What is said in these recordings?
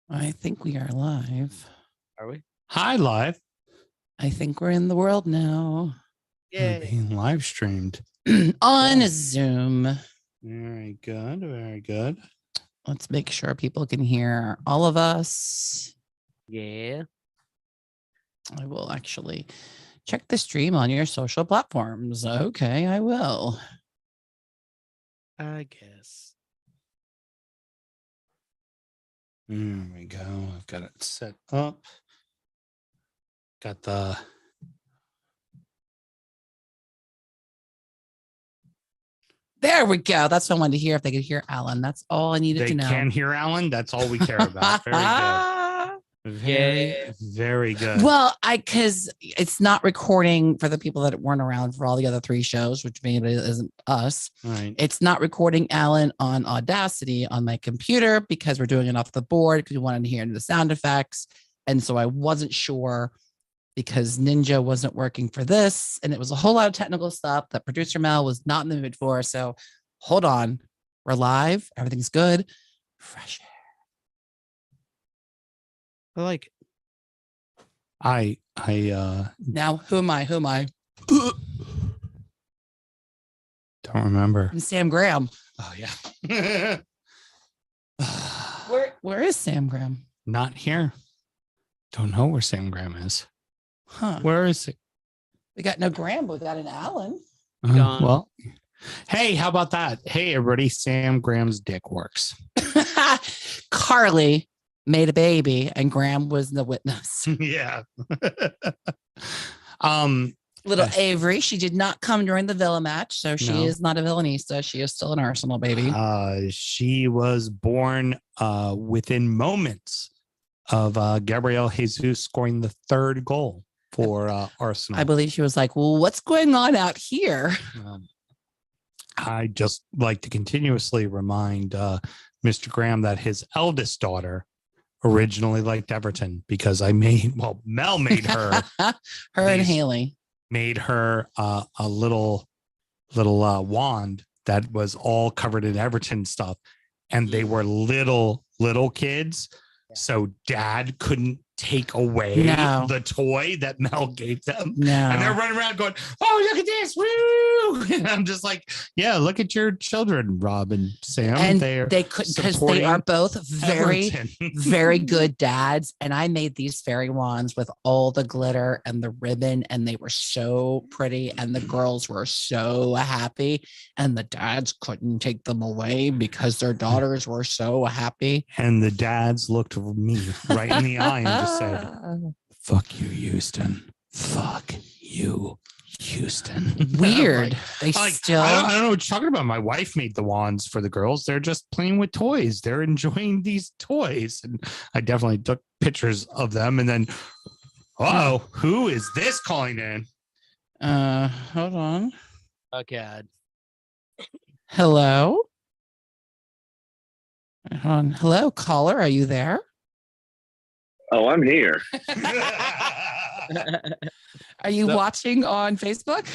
I think we are live. Are we? Hi, live. I think we're in the world now. We're being live streamed on Zoom. Very good. Very good. Let's make sure people can hear all of us. Yeah. I will actually check the stream on your social platforms. Okay, I will. I guess. There we go. I've got it set up. Got the There we go. That's what I wanted to hear. If they could hear Alan, that's all I needed they to know. can hear Alan. That's all we care about. Very good. Very good. Well, because it's not recording for the people that weren't around for all the other three shows, which maybe isn't us. Right. It's not recording Alan on Audacity on my computer because we're doing it off the board because we wanted to hear the sound effects. And so I wasn't sure because Ninja wasn't working for this. And it was a whole lot of technical stuff that producer Mel was not in the mood for. So hold on. We're live. Everything's good. Fresh air. I like it. Now, who am I? Don't remember. I'm Sam Graham. Oh, yeah. Where is Sam Graham? Not here. Don't know where Sam Graham is. Huh. Where is it? We got no Graham, but we got an Alan. Well, hey, how about that? Hey, everybody. Sam Graham's dick works. Carly made a baby and Graham was the witness. Yeah. Little Avery, she did not come during the Villa match, so she No. is not a Villanista. She is still an Arsenal baby. She was born within moments of Gabriel Jesus scoring the third goal for Arsenal. I believe she was like, well, what's going on out here? I just like to continuously remind Mr. Graham that his eldest daughter originally liked Everton because Mel made her. And Haley made her a little wand that was all covered in Everton stuff, and they were little kids, so Dad couldn't take away the toy that Mel gave them. And they're running around going, "Oh, look at this! Woo!" And I'm just like, "Yeah, look at your children, Rob and Sam. And they could because they are both very, very good dads. And I made these fairy wands with all the glitter and the ribbon, and they were so pretty. And the girls were so happy, and the dads couldn't take them away because their daughters were so happy. And the dads looked me right in the eye and just said, "Fuck you, Houston. Fuck you, Houston." Weird. I don't know what you're talking about. My wife made the wands for the girls. They're just playing with toys. They're enjoying these toys. And I definitely took pictures of them. And then, who is this calling in? Hold on. Oh, God. Hello? Hello, caller. Are you there? Oh, I'm here. Are you watching on Facebook?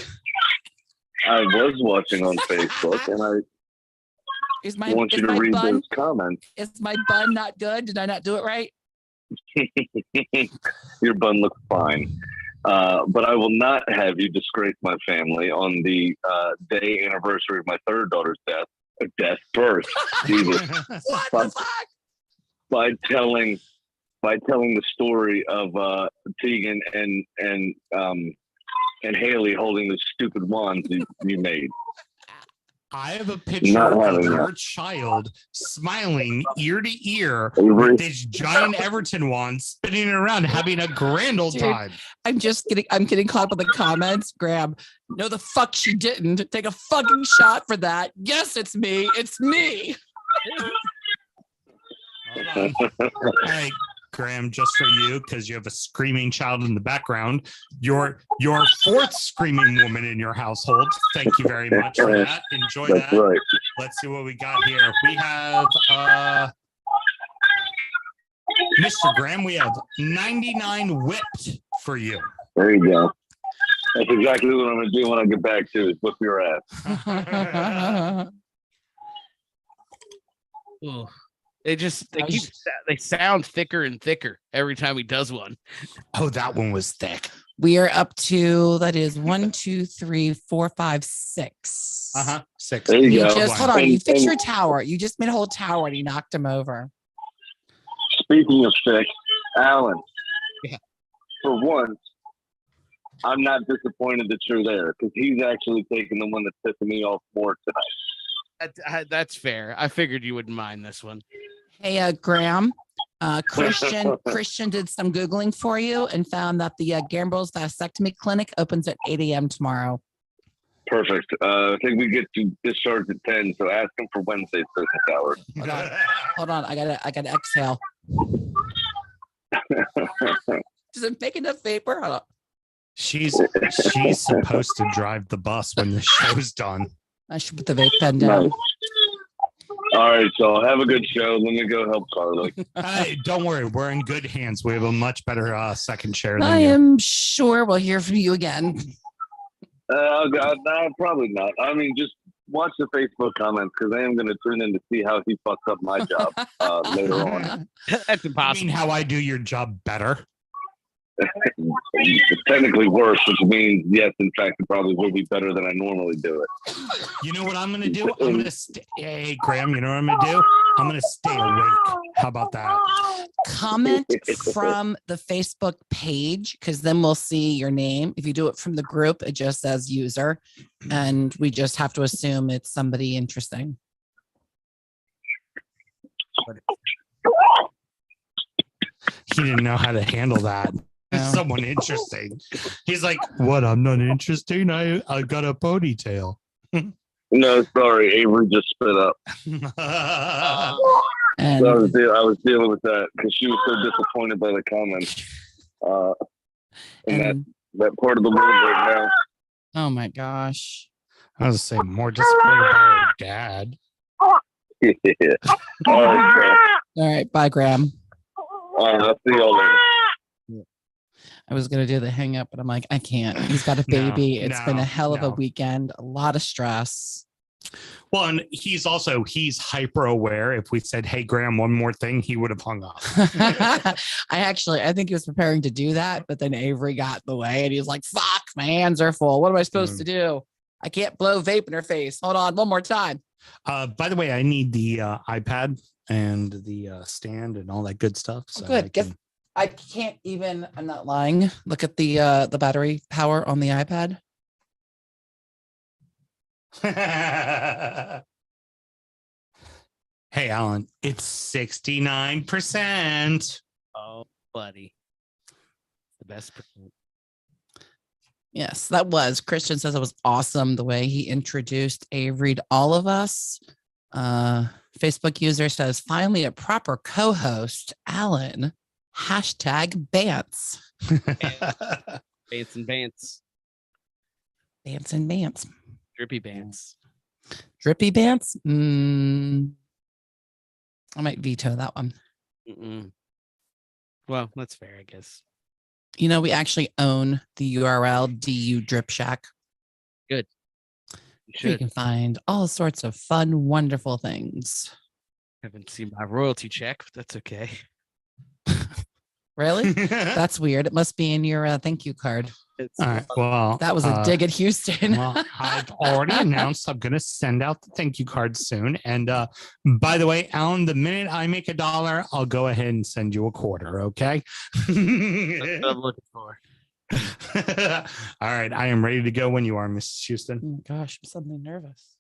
I was watching on Facebook, and I want you to read those comments. Is my bun not good? Did I not do it right? Your bun looks fine. But I will not have you disgrace my family on the day anniversary of my third daughter's birth. Jesus. What the fuck? By telling the story of Tegan and Haley holding the stupid wands you made. I have a picture of your child smiling ear to ear with this giant Everton wand spinning around, having a grand old time. I'm getting caught up in the comments. Graham, no, the fuck she didn't. Take a fucking shot for that. Yes, it's me. It's me. Hold on. All right, Graham, just for you, because you have a screaming child in the background. Your fourth screaming woman in your household. Thank you very much for that. Enjoy That's that. Right. Let's see what we got here. We have Mr. Graham, we have 99 whipped for you. There you go. That's exactly what I'm going to do when I get back to is whip your ass. Ooh. They sound thicker and thicker every time he does one. Oh, that one was thick. We are up to that is 1, 2, 3, 4, 5, 6. 6. There you You go. just hold on. And- You fix and- your tower. You just made a whole tower and he knocked him over. Speaking of sick, Alan. Yeah. For once, I'm not disappointed that you're there because he's actually taking the one that's pissing me off more tonight. That's fair. I figured you wouldn't mind this one. Hey, Graham. Christian did some Googling for you and found that the Gambril's vasectomy clinic opens at 8 a.m. tomorrow. Perfect. I think we get to discharge at 10, so ask him for Wednesday's business hours. Hold on. I gotta exhale. Does it make enough vapor? Hold on. She's supposed to drive the bus when the show's done. I should put the vape pen down. Nice. All right, so have a good show. Let me go help Carly. Hey, don't worry, we're in good hands. We have a much better second chair than I you. am sure we'll hear from you again. God, no, probably not. I mean, just watch the Facebook comments because I am going to tune in to see how he fucks up my job later on. That's You impossible. mean how I do your job better? It's technically worse, which means, yes, in fact, it probably will be better than I normally do it. You know what I'm going to do? I'm going to hey, Graham, you know what I'm going to do? I'm going to stay awake. How about that? Comment from the Facebook page because then we'll see your name. If you do it from the group, it just says user, and we just have to assume it's somebody interesting. He didn't know how to handle that. No. Someone interesting. He's like, what? I'm not interesting. I got a ponytail. No, sorry, Avery just spit up. And So I was dealing with that because she was so disappointed by the comments. And that part of the world right oh my gosh. I was saying more disappointed by her dad. now. Yeah. All right, All right. Bye, Graham. I'll see y'all later. I was going to do the hang up, but I'm like, I can't. He's got a baby. It's been a hell of a no. weekend, a lot of stress. Well, and he's hyper aware. If we said, hey, Graham, one more thing, he would have hung up. I think he was preparing to do that, but then Avery got in the way and he was like, fuck, my hands are full. What am I supposed to do? I can't blow vape in her face. Hold on, one more time. By the way, I need the iPad and the stand and all that good stuff. So Good. I can't even, I'm not lying. Look at the battery power on the iPad. Hey, Alan, it's 69%. Oh, buddy. The best percent. Yes, that was. Christian says it was awesome the way he introduced Avery to all of us. Facebook user says, finally a proper co-host, Alan. Hashtag Bants. Bants and Bants. Bants and Bants. Drippy Bants. Drippy Bants? I might veto that one. Mm-mm. Well, that's fair, I guess. You know, we actually own the URL DU Drip Shack. You You should. can find all sorts of fun, wonderful things. Haven't seen my royalty check, but that's okay. Really? That's weird. It must be in your thank you card. It's All right. Well, That was a dig at Houston. well, I've already announced I'm going to send out the thank you card soon. And by the way, Alan, the minute I make $1, I'll go ahead and send you $0.25. Okay. what I'm looking for. All right. I am ready to go when you are, Mrs. Houston. Oh my gosh, I'm suddenly nervous.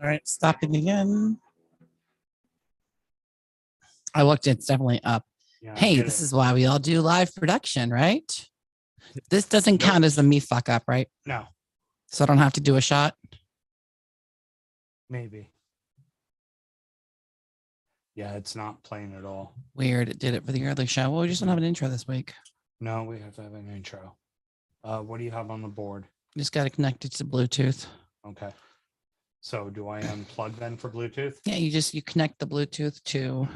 All right, stopping again. I looked, it's definitely up. Yeah, Hey, this is why we all do live production, right? This doesn't count as a me fuck up, right? no, So I don't have to do a shot. maybe. Yeah, it's not playing at all. Weird. It did it for the early show. Well, we just don't have an intro this week. No, we have to have an intro. What do you have on the board? Just got to connect it to Bluetooth. Okay. So do I unplug then for Bluetooth? Yeah, you connect the Bluetooth to.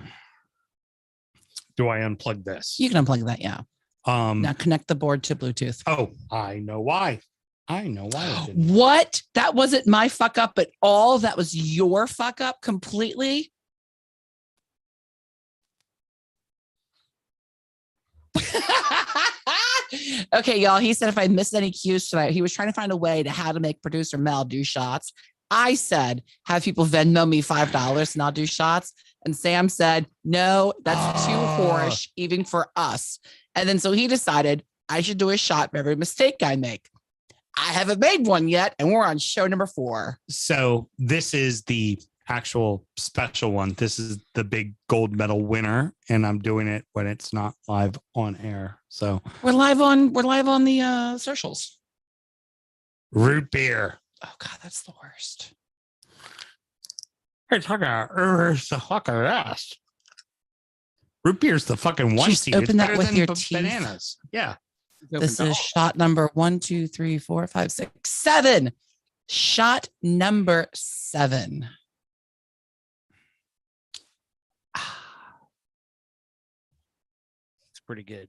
Do I unplug this? You can unplug that. Yeah. Now connect the board to Bluetooth. Oh, I know why. It didn't. What? That wasn't my fuck up at all. That was your fuck up completely. Okay, y'all. He said if I missed any cues tonight, he was trying to find a way to how to make producer Mel do shots. I said, have people Venmo me $5 and I'll do shots. And Sam said, no, that's too whorish, even for us. And then so he decided I should do a shot for every mistake I make. I haven't made one yet, and we're on show number 4. So this is the actual special one. This is the big gold medal winner, and I'm doing it when it's not live on air. So We're live on the socials. root beer. Oh God, that's the worst. Hey, talking about the fucking rest. Root beer's the fucking one Just seed. open It's that better with than your teeth. bananas. Yeah. This is shot number 1, 2, 3, 4, 5, 6, 7. Shot number 7. It's pretty good.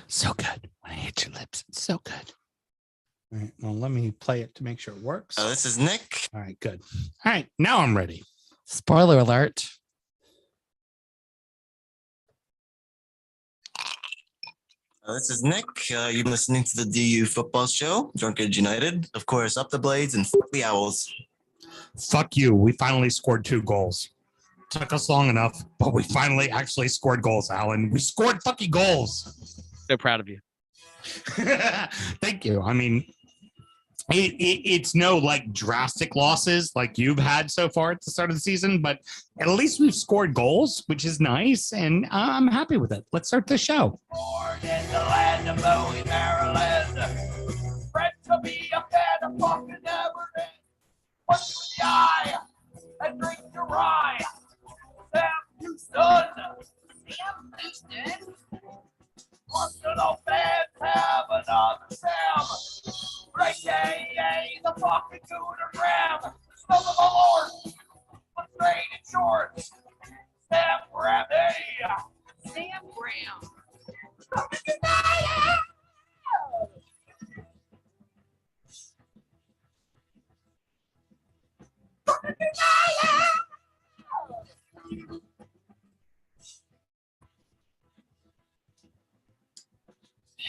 So good. When I hit your lips, it's so good. All right. Well, let me play it to make sure it works. This is Nick. All right. Good. All right. Now I'm ready. Spoiler alert. This is Nick. You're listening to the DU football show, Drunkard United. Of course, up the Blades and fuck the Owls. Fuck you. We finally scored 2 goals. Took us long enough, but we finally actually scored goals, Alan. We scored fucking goals. So proud of you. Thank you. I mean, it's no like drastic losses like you've had so far at the start of the season, but at least we've scored goals, which is nice, and I'm happy with it. Let's start the show. Born in the land of Bowie, Maryland. Bred to be a fan of fucking Everett. Punch you in the eye and drink your rye. Sam Houston. Sam Houston? Arsenal fans have another Sam. Great day, the fucking Gooner Graham. Smoke of the Lord. With straight and short. Sam Graham. Sam Graham.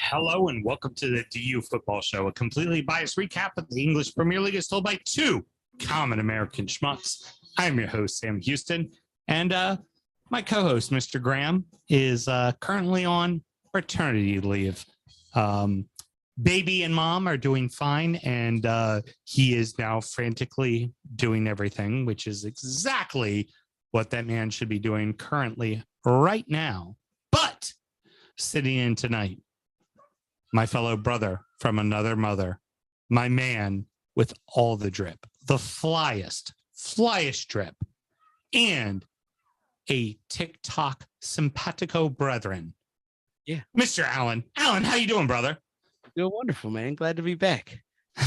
Hello and welcome to the DU Football Show, a completely biased recap of the English Premier League as told by 2 common American schmucks. I'm your host, Sam Houston, and my co-host, Mr. Graham, is currently on paternity leave. Baby and mom are doing fine, and he is now frantically doing everything, which is exactly what that man should be doing currently right now. But sitting in tonight, my fellow brother from another mother, my man with all the drip, the flyest drip, and a TikTok simpatico brethren. Yeah. Mr. Allen. Allen, how you doing, brother? Doing wonderful, man. Glad to be back.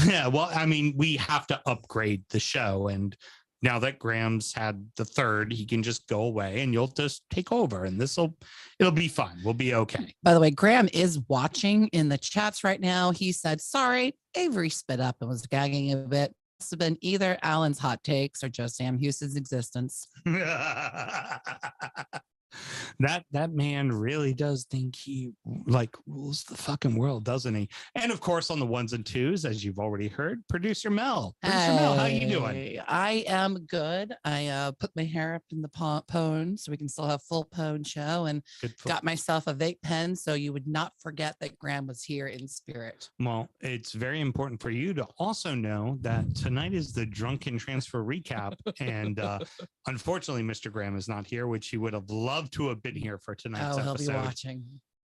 Yeah, well, I mean, we have to upgrade the show, and now that Graham's had the third, he can just go away and you'll just take over, and it'll be fun. We'll be okay. By the way, Graham is watching in the chats right now. He said, sorry, Avery spit up and was gagging a bit. Must have been either Alan's hot takes or just Sam Houston's existence. That man really does think he like rules the fucking world, doesn't he? And of course, on the ones and twos, as you've already heard, producer Mel. Producer Mel, how you doing? Hey, I am good. I put my hair up in the pone so we can still have full pone show, and Good for- got myself a vape pen so you would not forget that Graham was here in spirit. Well, it's very important for you to also know that tonight is the drunken transfer recap, and unfortunately, Mr. Graham is not here, which he would have loved to have been here for tonight's Oh, he'll episode. be watching.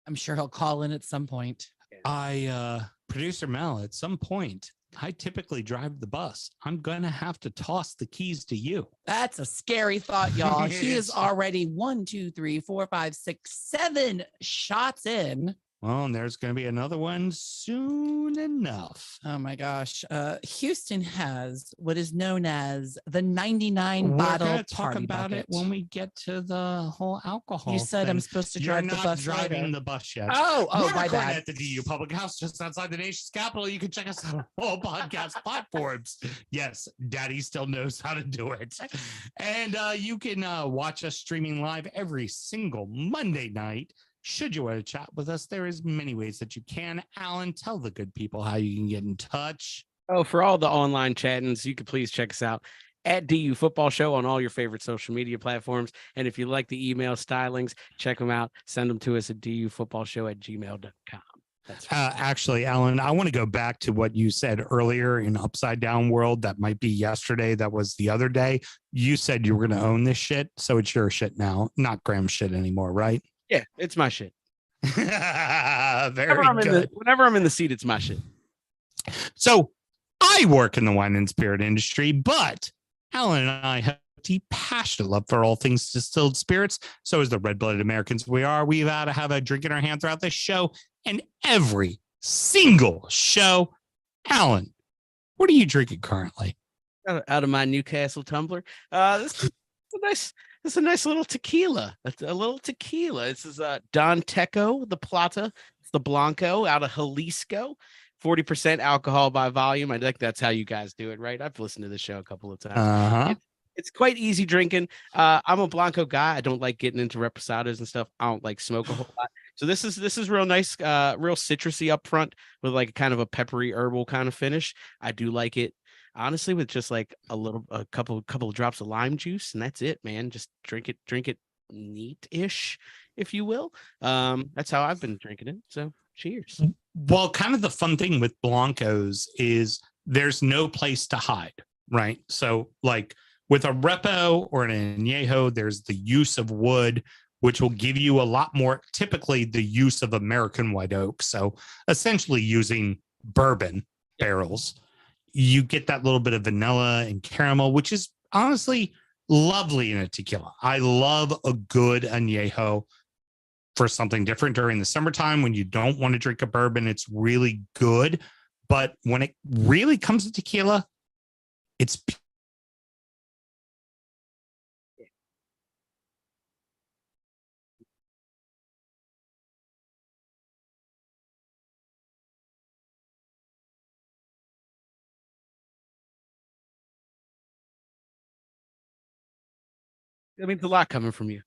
I'm sure he'll call in at some point. Producer Mel, at some point, I typically drive the bus. I'm going to have to toss the keys to you. That's a scary thought, y'all. He is It's- already 1, 2, 3, 4, 5, 6, 7 shots in. Well, and there's going to be another one soon enough. Oh my gosh. Houston has what is known as the 99 We're bottle going to talk party about bucket. it when we get to the whole alcohol. You said I'm thing. supposed to You're drive the not bus driving later. the bus yet. Oh, We're my recording bad. at the DU Public House just outside the nation's capital. You can check us out on all podcast platforms. Yes, Daddy still knows how to do it. And you can watch us streaming live every single Monday night. Should you want to chat with us, there is many ways that you can. Alan, tell the good people how you can get in touch. Oh, for all the online chattings, you can please check us out at DU Football Show on all your favorite social media platforms. And if you like the email stylings, check them out. Send them to us at dufootballshow@gmail.com. That's right. Actually, Alan, I want to go back to what you said earlier in Upside Down World. That might be yesterday. That was the other day. You said you were going to own this shit. So it's your shit now, not Graham's shit anymore, right? Yeah, it's my shit. Very Whenever I'm in the seat, it's my shit. So I work in the wine and spirit industry, but Alan and I have a deep passionate love for all things distilled spirits. So as the red-blooded Americans we are, we've got to have a drink in our hand throughout this show and every single show. Alan, what are you drinking currently? Out of my Newcastle tumbler. This is a nice little tequila. A little tequila. This is Don Teco, the Plata. It's the Blanco out of Jalisco. 40% alcohol by volume. I think that's how you guys do it, right? I've listened to the show a couple of times. It's quite easy drinking. I'm a Blanco guy. I don't like getting into reposados and stuff. I don't like smoke a whole lot. So this is real nice, real citrusy up front with like kind of a peppery herbal kind of finish. I do like it. Honestly, with just like a couple of drops of lime juice, and that's it, man. Just drink it neat-ish, if you will. That's how I've been drinking it. So cheers. Well, kind of the fun thing with Blancos is there's no place to hide, right? So like with a Repo or an Añejo, there's the use of wood, which will give you a lot more, typically the use of American white oak. So essentially using bourbon barrels. You get that little bit of vanilla and caramel, which is honestly lovely in a tequila. I love a good añejo for something different during the summertime when you don't want to drink a bourbon. It's really good. But when it really comes to tequila, it's That means a lot coming from you.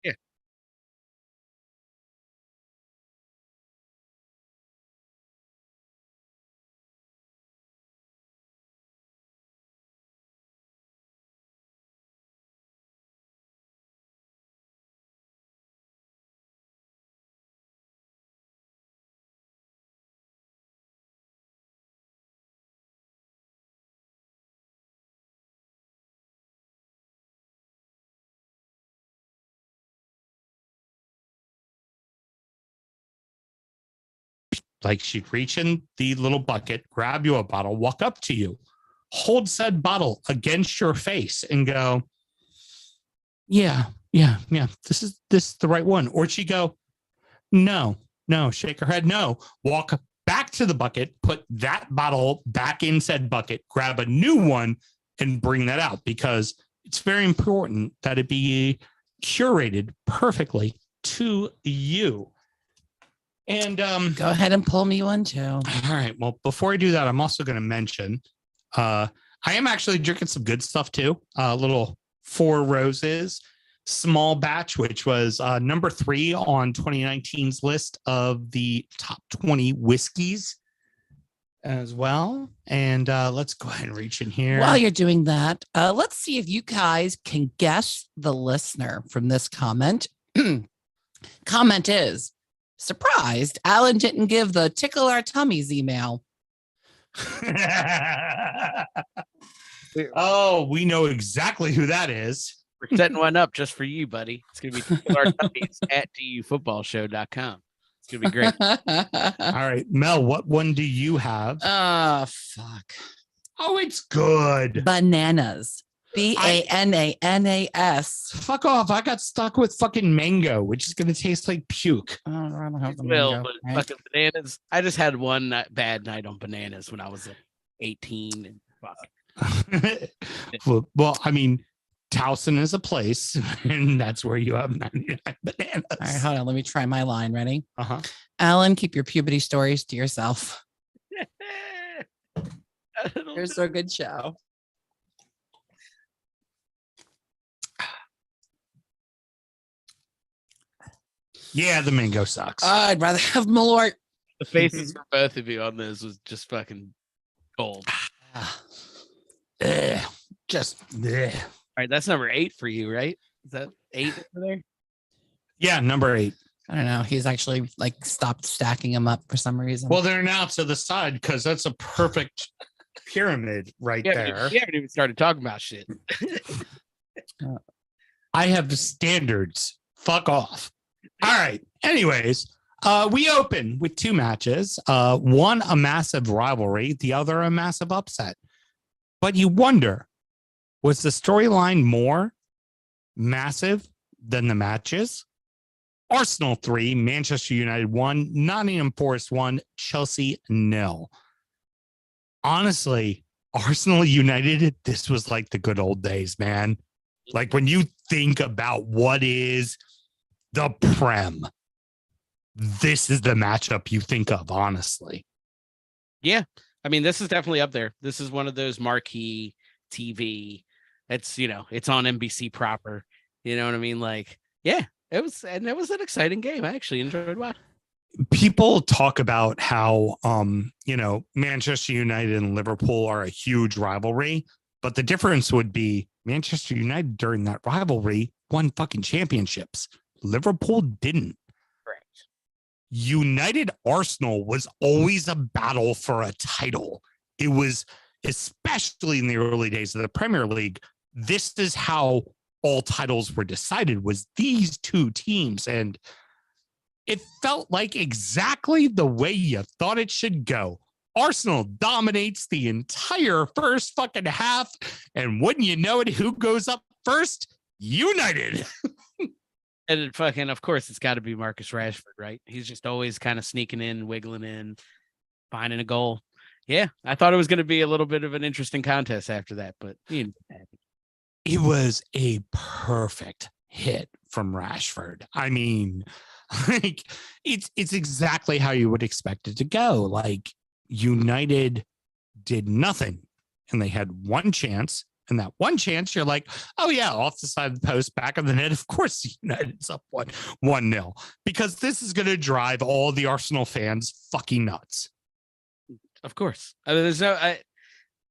Yeah. like she'd reach in the little bucket, grab you a bottle, walk up to you, hold said bottle against your face and go, yeah, this is the right one. Or she'd go, no, shake her head, no, walk back to the bucket, put that bottle back in said bucket, grab a new one and bring that out, because it's very important that it be curated perfectly to you. And Go ahead and pull me one too. all right. Well, before I do that, I'm also going to mention I am actually drinking some good stuff too. A little Four Roses small batch, which was number 3 on 2019's list of the top 20 whiskeys as well. And let's go ahead and reach in here. While you're doing that, let's see if you guys can guess the listener from this comment. Comment is, surprised Alan didn't give the tickle our tummies email. Oh, we know exactly who that is. We're setting one up just for you, buddy. It's going to be at dufootballshow.com. It's going to be great. All right, Mel, what one do you have? Oh, fuck. Oh, it's good. Bananas. Bananas. Fuck off. I got stuck with fucking mango, which is going to tast like puke. I don't have the Well, mango, but right? fucking bananas. I just had one bad night on bananas when I was 18. And fuck. well, I mean, Towson is a place, and that's where you have 99 bananas. All right, hold on. Let me try my line. Ready? Uh-huh. Alan, keep your puberty stories to yourself. Here's a good show. Yeah, the mango sucks. I'd rather have Malort. The faces for both of you on this was just fucking gold. Just All right, that's number 8 for you, right? Is that 8 over there? yeah, number 8. I don't know. He's actually like stopped stacking them up for some reason. Well, they're now to the side because that's a perfect pyramid right there. You haven't even started talking about shit. I have standards. Fuck off. All right. Anyways, we open with 2 matches. One a massive rivalry, the other a massive upset. But you wonder, was the storyline more massive than the matches? Arsenal 3, Manchester United 1, Nottingham Forest 1, Chelsea 0. Honestly, Arsenal United, this was like the good old days, man. Like when you think about what is the Prem, this is the matchup you think of, honestly. Yeah. I mean, this is definitely up there. This is one of those marquee TV. It's, it's on NBC proper. You know what I mean? Like, yeah, it was an exciting game. I actually enjoyed watching. People talk about how, Manchester United and Liverpool are a huge rivalry, but the difference would be Manchester United during that rivalry won fucking championships. Liverpool didn't. Correct. United Arsenal was always a battle for a title. It was, especially in the early days of the Premier League, this is how all titles were decided, was these 2 teams. And it felt like exactly the way you thought it should go. Arsenal dominates the entire first fucking half. And wouldn't you know it, who goes up first? United. And it fucking, of course, it's got to be Marcus Rashford, right? He's just always kind of sneaking in, wiggling in, finding a goal. Yeah, I thought it was going to be a little bit of an interesting contest after that, but It was a perfect hit from Rashford. I mean, like it's exactly how you would expect it to go. Like United did nothing and they had one chance. And that one chance, you're like, oh, yeah, off the side of the post, back of the net. Of course, United's up 1-0, because this is going to drive all the Arsenal fans fucking nuts. of course. I mean,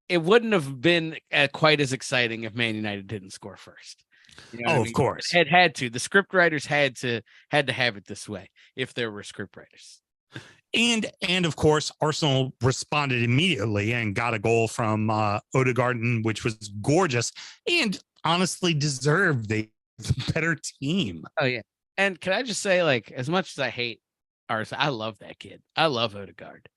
it wouldn't have been quite as exciting if Man United didn't score first. You know what I mean? Of course. It had to. The script writers had to have it this way if there were script writers. And of course, Arsenal responded immediately and got a goal from Odegaard, which was gorgeous and honestly deserved the better team. Oh, yeah. And can I just say, like, as much as I hate Arsenal, I love that kid. I love Odegaard.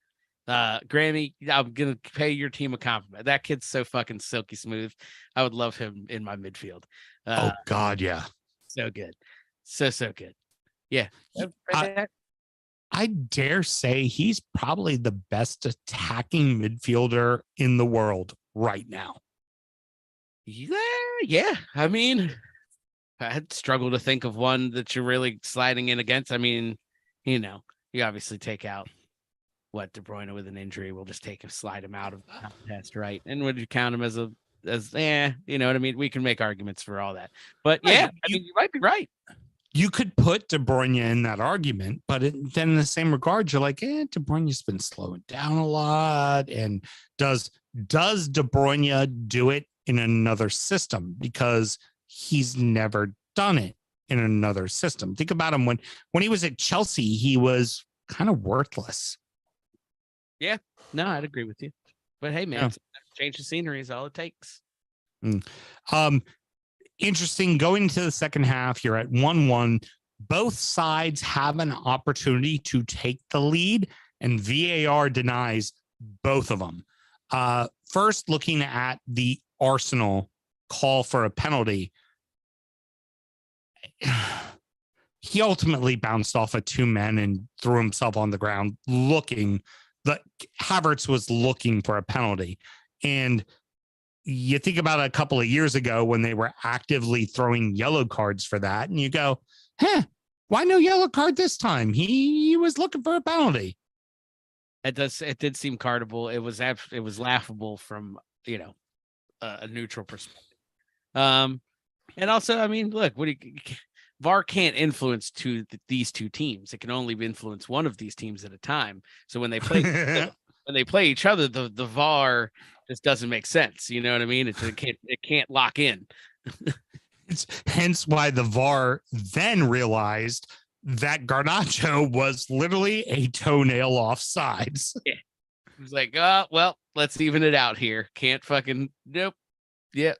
Grammy, I'm going to pay your team a compliment. That kid's so fucking silky smooth. I would love him in my midfield. Oh, God, yeah. So good. So good. Yeah. I dare say he's probably the best attacking midfielder in the world right now. Yeah. I mean, I'd struggle to think of one that you're really sliding in against. I mean, you obviously take out De Bruyne with an injury. We'll just slide him out of the contest, right? And would you count him as you know what I mean? We can make arguments for all that, but yeah, I mean, you might be right. You could put De Bruyne in that argument, but then in the same regard, you're like, De Bruyne's been slowing down a lot. And does De Bruyne do it in another system? Because he's never done it in another system. Think about him when he was at Chelsea, he was kind of worthless. Yeah, no, I'd agree with you. But hey, man, change the scenery is all it takes. Interesting. Going into the second half, you're at 1-1. Both sides have an opportunity to take the lead, and VAR denies both of them. First, looking at the Arsenal call for a penalty, he ultimately bounced off of two men and threw himself on the ground Havertz was looking for a penalty. And you think about a couple of years ago when they were actively throwing yellow cards for that, and you go, why no yellow card this time? He was looking for a penalty. It did seem cardable. It was laughable from a neutral perspective. And also, I mean, look, VAR can't influence these two teams. It can only influence one of these teams at a time. So when they play each other, the VAR just doesn't make sense. You know what I mean? It can't lock in. It's hence why the VAR then realized that Garnacho was literally a toenail off sides. Yeah. It was like, well, let's even it out here. Can't fucking nope. Yeah,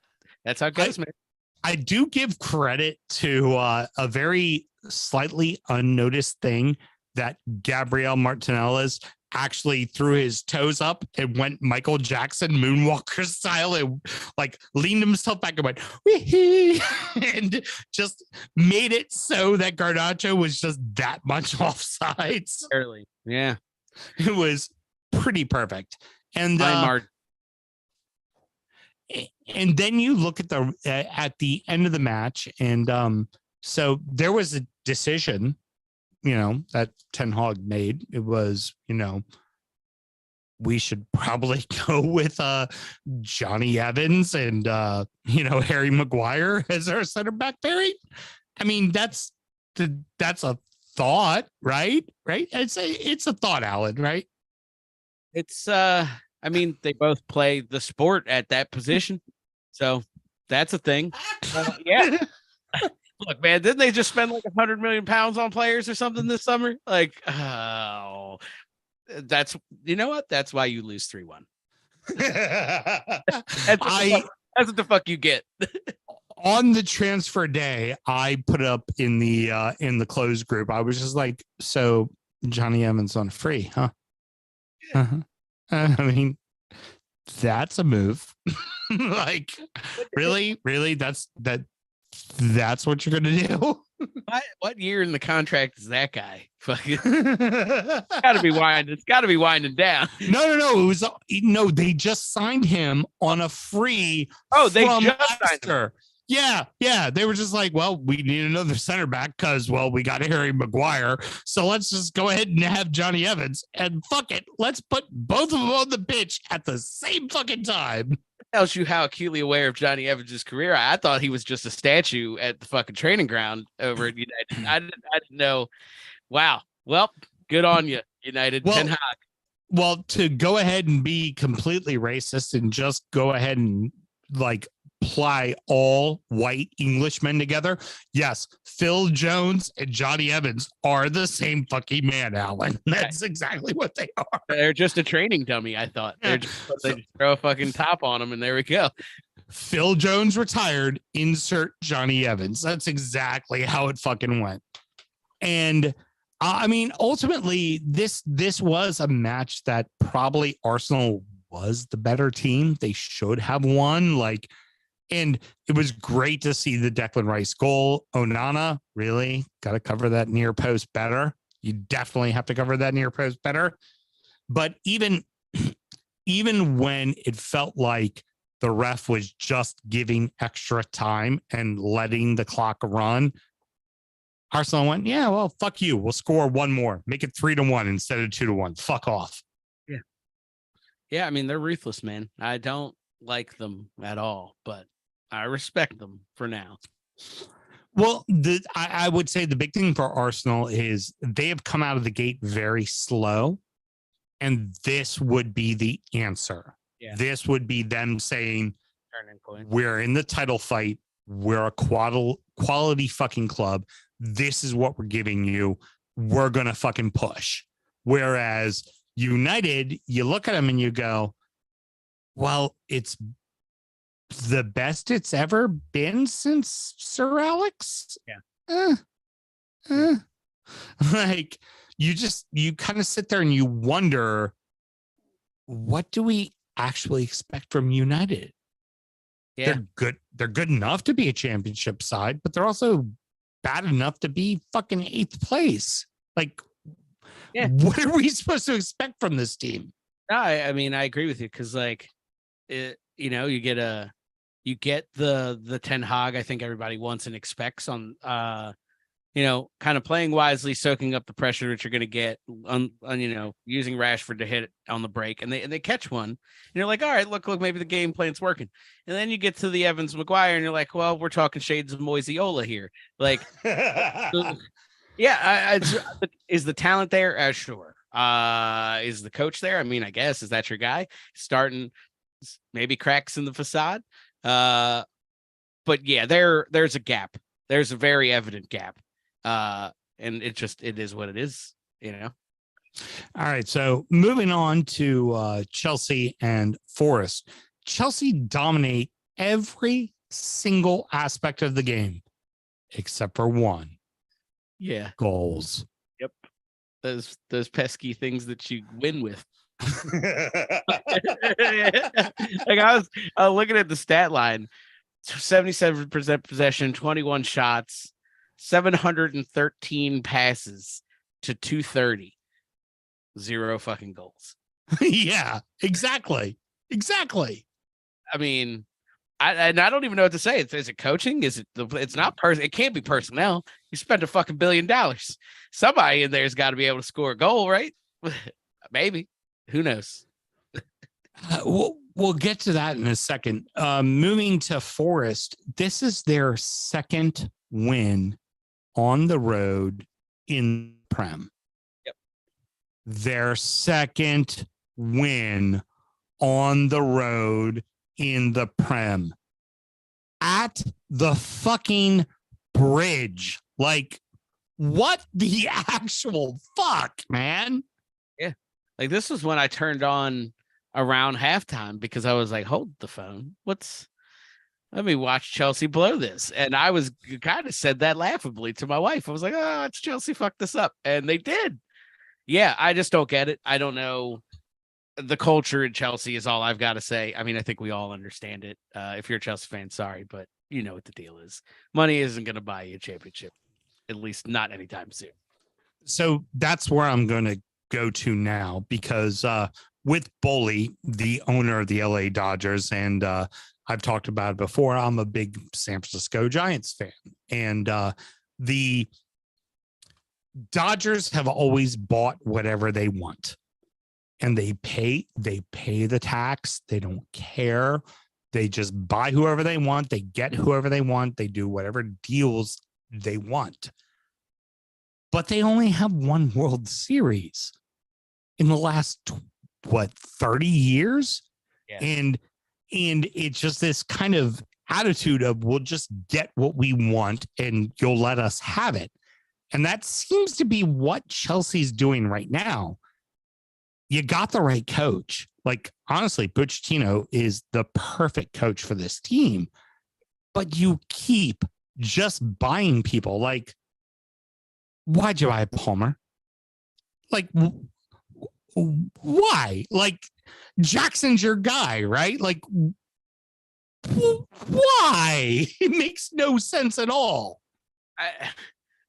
that's how it goes, man. I do give credit to a very slightly unnoticed thing that Gabriel Martinelli actually threw his toes up and went Michael Jackson moonwalker style and like leaned himself back and went wee and just made it so that Garnacho was just that much offsides. Early, yeah, it was pretty perfect. And and then you look at the end of the match, and so there was a decision, that Ten Hag made. It was, we should probably go with Johnny Evans and Harry Maguire as our center back pairing. I mean, that's a thought, right? Right? It's a thought, Alan, right? It's I mean, they both play the sport at that position, so that's a thing. Yeah. Look, man, didn't they just spend like 100 million pounds on players or something this summer? Like, oh, that's what? That's why you lose 3-1. That's what the fuck you get. On the transfer day, I put up in the closed group. I was just like, so Johnny Evans on free, huh? Uh-huh. I mean, that's a move. Like, really, that's what you're gonna do. What year in the contract is that guy? Fucking it's gotta be winding down. No. They just signed him on a free. Oh, they just signed him. Yeah. They were just like, well, we need another center back because, well, we got Harry Maguire. So let's just go ahead and have Johnny Evans and fuck it. Let's put both of them on the pitch at the same fucking time. Tells you how acutely aware of Johnny Evans' career. I thought he was just a statue at the fucking training ground over at United. I didn't know. Wow. Well, good on you, United. Ten Hag. Well, to go ahead and be completely racist and just go ahead and like apply all white Englishmen together. Yes, Phil Jones and Johnny Evans are the same fucking man, Alan. That's exactly what they are. They're just a training dummy, I thought. They just throw a fucking top on them, and there we go. Phil Jones retired, insert Johnny Evans. That's exactly how it fucking went. And I mean, ultimately, this was a match that probably Arsenal was the better team. They should have won. And it was great to see the Declan Rice goal. Onana, really got to cover that near post better. You definitely have to cover that near post better. But even when it felt like the ref was just giving extra time and letting the clock run, Arsenal went, yeah, well, fuck you. We'll score one more. Make it 3-1 instead of 2-1. Fuck off. Yeah. Yeah. I mean, they're ruthless, man. I don't like them at all, but I respect them for now. Well, I would say the big thing for Arsenal is they have come out of the gate very slow, and this would be the answer. Yeah. This would be them saying, Turning point. we're in the title fight. We're a quality fucking club. This is what we're giving you. We're going to fucking push. Whereas United, you look at them and you go, well, it's the best it's ever been since Sir Alex. Yeah. Like you kind of sit there and you wonder, what do we actually expect from United? Yeah. They're good enough to be a championship side, but they're also bad enough to be fucking 8th place. Like, what are we supposed to expect from this team? No, I mean, I agree with you because, like, you get the Ten Hag I think everybody wants and expects on, kind of playing wisely, soaking up the pressure that you're going to get on, using Rashford to hit it on the break, and they catch one. And you're like, all right, look, maybe the game plan's working. And then you get to the Evans Maguire, and you're like, well, we're talking shades of Moiseola here. Like, yeah, is the talent there? Sure. Is the coach there? I mean, I guess, is that your guy starting? Maybe cracks in the facade. But yeah, there's a gap. There's a very evident gap. And it is what it is, All right. So moving on to Chelsea and Forest. Chelsea dominate every single aspect of the game except for one. Yeah. Goals. Yep. Those pesky things that you win with. Like I was looking at the stat line, 77% possession, 21 shots, 713 passes to 230, 0 fucking goals. Yeah, exactly. I mean, I don't even know what to say. Is it coaching? Is it it's not it can't be personnel. You spent a fucking $1 billion. Somebody in there's got to be able to score a goal, right? Maybe. Who knows? We'll get to that in a second. Moving to Forest, this is their second win on the road in Prem. Yep. Their second win on the road in the Prem. At the fucking bridge. Like, what the actual fuck, man? Yeah. Like, this was when I turned on around halftime because I was like, hold the phone. Let me watch Chelsea blow this. And I was kind of said that laughably to my wife. I was like, oh, it's Chelsea fucked this up. And they did. Yeah, I just don't get it. I don't know. The culture in Chelsea is all I've got to say. I mean, I think we all understand it. If you're a Chelsea fan, sorry, but you know what the deal is. Money isn't going to buy you a championship, at least not anytime soon. So that's where I'm going to go to now because with Boley, the owner of the LA Dodgers, and I've talked about it before, I'm a big San Francisco Giants fan. And the Dodgers have always bought whatever they want. And they pay the tax. They don't care. They just buy whoever they want. They get whoever they want. They do whatever deals they want. But they only have one World Series in the last, 30 years? Yeah. And it's just this kind of attitude of we'll just get what we want and you'll let us have it. And that seems to be what Chelsea's doing right now. You got the right coach. Like, honestly, Pochettino is the perfect coach for this team. But you keep just buying people. Like, why'd you buy Palmer? Like, why? Like, Jackson's your guy, right? Like, why? It makes no sense at all.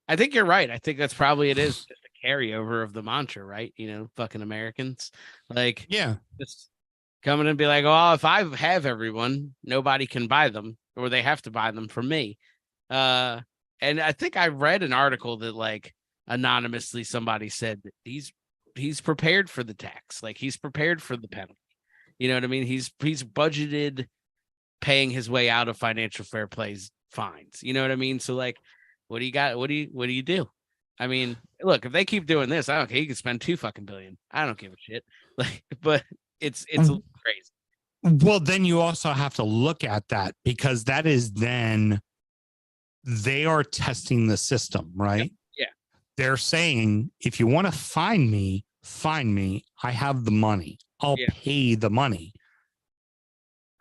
I think you're right. I think that's probably it is just a carryover of the mantra, right? Fucking Americans. Like, yeah, just come in and be like, oh, if I have everyone, nobody can buy them, or they have to buy them from me. And I think I read an article that like anonymously somebody said that he's prepared for the tax, like he's prepared for the penalty. You know what I mean? He's budgeted paying his way out of financial fair play's fines. You know what I mean? So like, what do you got? What do you do? I mean, look, if they keep doing this, I don't care. You can spend $2 fucking billion. I don't give a shit. Like, but it's a little crazy. Well, then you also have to look at that, because that is then they are testing the system, right? Yeah. They're saying, if you want to find me. I have the money. I'll pay the money.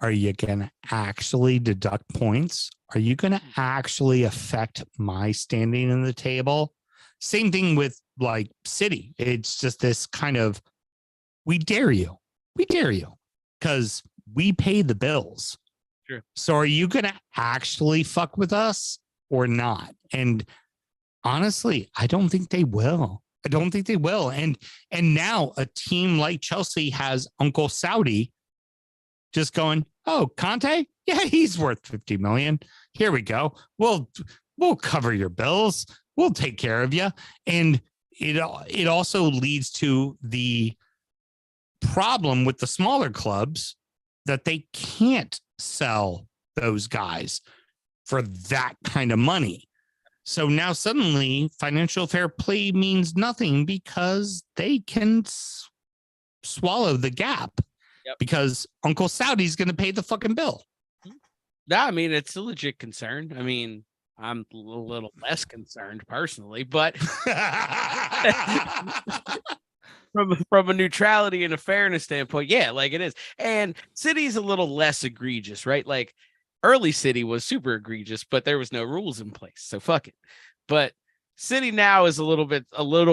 Are you going to actually deduct points? Are you going to actually affect my standing in the table? Same thing with like City. It's just this kind of, we dare you because we pay the bills. Sure. So are you going to actually fuck with us or not? And honestly, I don't think they will. And now a team like Chelsea has Uncle Saudi just going, oh, Conte? Yeah, he's worth 50 million. Here we go. We'll cover your bills. We'll take care of you. And it also leads to the problem with the smaller clubs that they can't sell those guys for that kind of money. So now suddenly financial fair play means nothing because they can swallow the gap. Yep. Because Uncle Saudi's going to pay the fucking bill. No, I mean, it's a legit concern. I mean, I'm a little less concerned personally, but from a neutrality and a fairness standpoint, yeah, like it is. And City's a little less egregious, right? Like early City was super egregious, but there was no rules in place, so fuck it. But City now is a little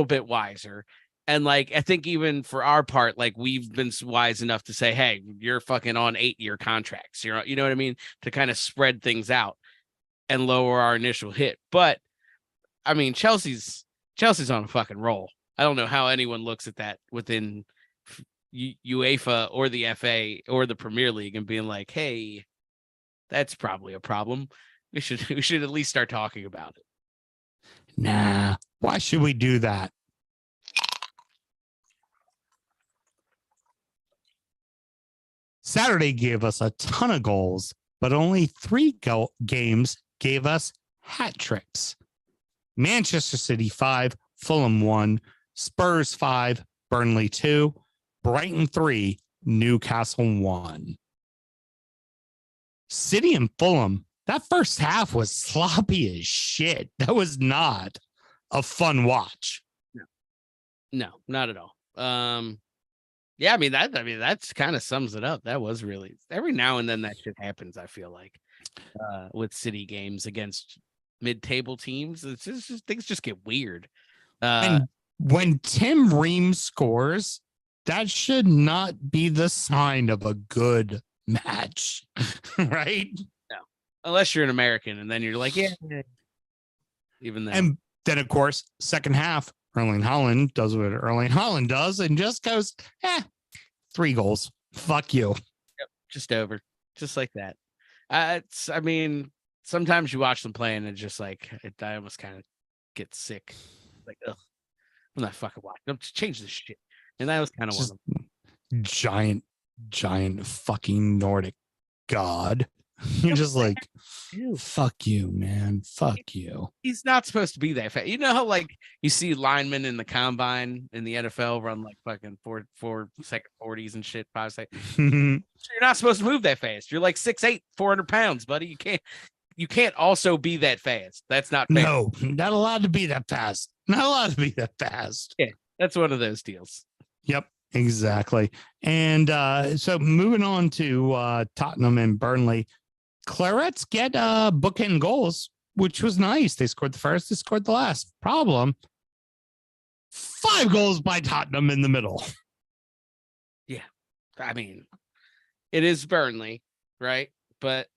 bit wiser. And like, I think even for our part, like we've been wise enough to say, hey, you're fucking on 8-year contracts. You know what I mean? To kind of spread things out and lower our initial hit. But I mean, Chelsea's on a fucking roll. I don't know how anyone looks at that within UEFA or the FA or the Premier League and being like, hey, that's probably a problem. We should at least start talking about it. Nah, why should we do that? Saturday gave us a ton of goals, but only 3 games gave us hat tricks. Manchester City 5, Fulham 1, Spurs 5, Burnley 2, Brighton 3, Newcastle 1. City and Fulham, that first half was sloppy as shit. That was not a fun watch. No, not at all. Yeah, I mean that's kind of sums it up. That was really, every now and then that shit happens, I feel like, with City games against mid-table teams. It's just things just get weird. And when Tim Ream scores, that should not be the sign of a good match, right? No, unless you're an American, and then you're like, yeah. Even then, and then of course, second half, Erling Haaland does what Erling Haaland does and just goes, 3 goals. Fuck you. Yep, just over, just like that. I mean, sometimes you watch them play and it's just like, I almost kind of get sick. Like, ugh, I'm not fucking watching. I'm just change this shit. And that was kind of one of them. Giant fucking Nordic god. You're just like, fuck you, man. Fuck you. He's not supposed to be that fast. You know how like you see linemen in the combine in the NFL run like fucking 4 second 40s and shit, 5 seconds. You're not supposed to move that fast. You're like 6'8", 400 pounds, buddy. You can't also be that fast. That's not fair. No, not allowed to be that fast. Not allowed to be that fast. Yeah, that's one of those deals. Yep, exactly. And so moving on to Tottenham and Burnley. Clarets get bookend goals, which was nice. They scored the first, they scored the last. Problem, 5 goals by Tottenham in the middle. Yeah, I mean, it is Burnley, right? But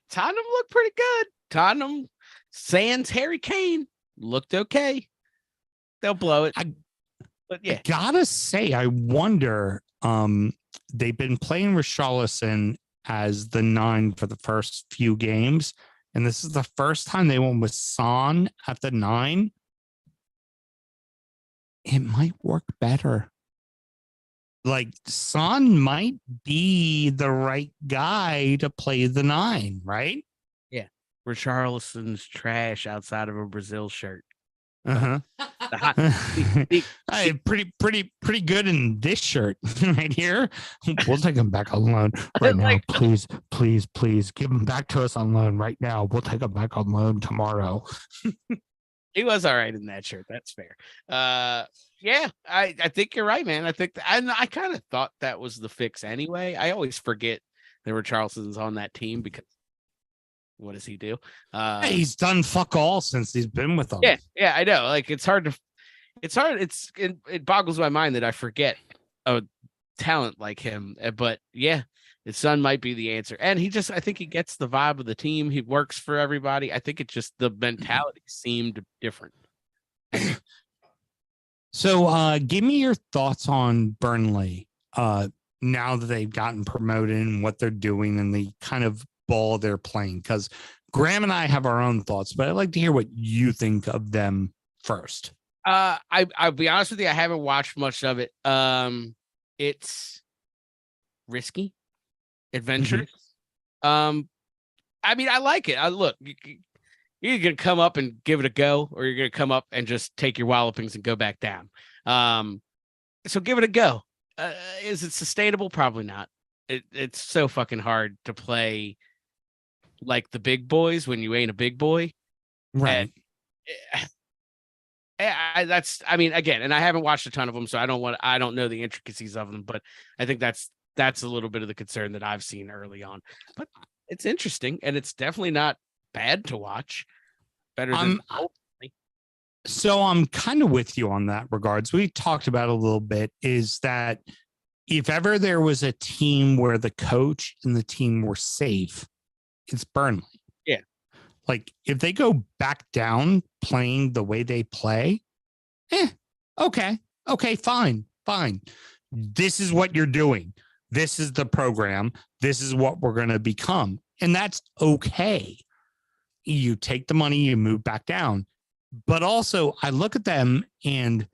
Tottenham looked pretty good. Tottenham, sans Harry Kane, looked okay. They'll blow it. But yeah, I gotta say, I wonder they've been playing Richarlison as the 9 for the first few games. And this is the first time they went with Son at the 9. It might work better. Like Son might be the right guy to play the 9, right? Richarlison's trash outside of a Brazil shirt. Uh-huh. The hot, Hey, pretty good in this shirt right here. We'll take him back on loan right now. Like- Please give him back to us on loan right now. We'll take him back on loan tomorrow. He was all right in that shirt. That's fair. Yeah, I think you're right, man. I think I kind of thought that was the fix anyway. I always forget that Richarlison's on that team because what does he do? Hey, he's done fuck all since he's been with them. Yeah, I know. Like it's hard. It boggles my mind that I forget a talent like him. But yeah, his son might be the answer. And I think he gets the vibe of the team. He works for everybody. I think it's just the mentality seemed different. So give me your thoughts on Burnley now that they've gotten promoted and what they're doing and the kind of ball they're playing. Because Graham and I have our own thoughts, but I'd like to hear what you think of them first. I'll be honest with you, I haven't watched much of it. It's risky, adventurous. I mean, I like it. Look, you're gonna come up and give it a go, or you're gonna come up and just take your wallopings and go back down. So give it a go. Is it sustainable? Probably not. It's so fucking hard to play like the big boys when you ain't a big boy. Right. I mean, again, and I haven't watched a ton of them, so I don't know the intricacies of them, but I think that's a little bit of the concern that I've seen early on. But it's interesting, and it's definitely not bad to watch. Better than so I'm kind of with you on that regards. We talked about a little bit is that if ever there was a team where the coach and the team were safe, it's Burnley. Yeah. Like if they go back down playing the way they play, okay, fine. This is what you're doing. This is the program. This is what we're going to become. And that's okay. You take the money, you move back down. But also I look at them and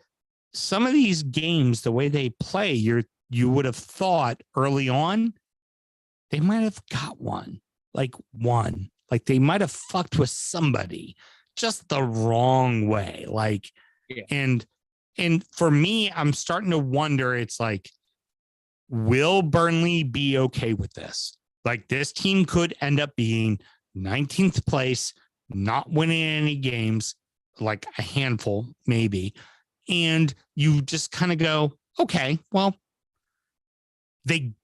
some of these games, the way they play, you would have thought early on, they might have got one. Like they might have fucked with somebody just the wrong way. Like, yeah. And for me, I'm starting to wonder, it's like, will Burnley be okay with this? Like this team could end up being 19th place, not winning any games, like a handful, maybe. And you just kind of go, okay, well, they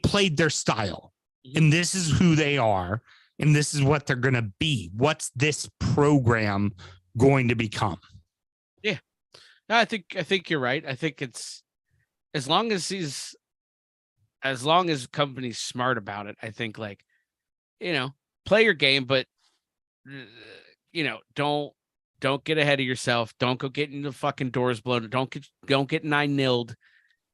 played their style and this is who they are. And this is what they're going to be. What's this program going to become? Yeah, no, I think you're right. I think it's as long as company's smart about it. I think like, play your game, but don't get ahead of yourself. Don't go getting the fucking doors blown. Don't get 9-0'd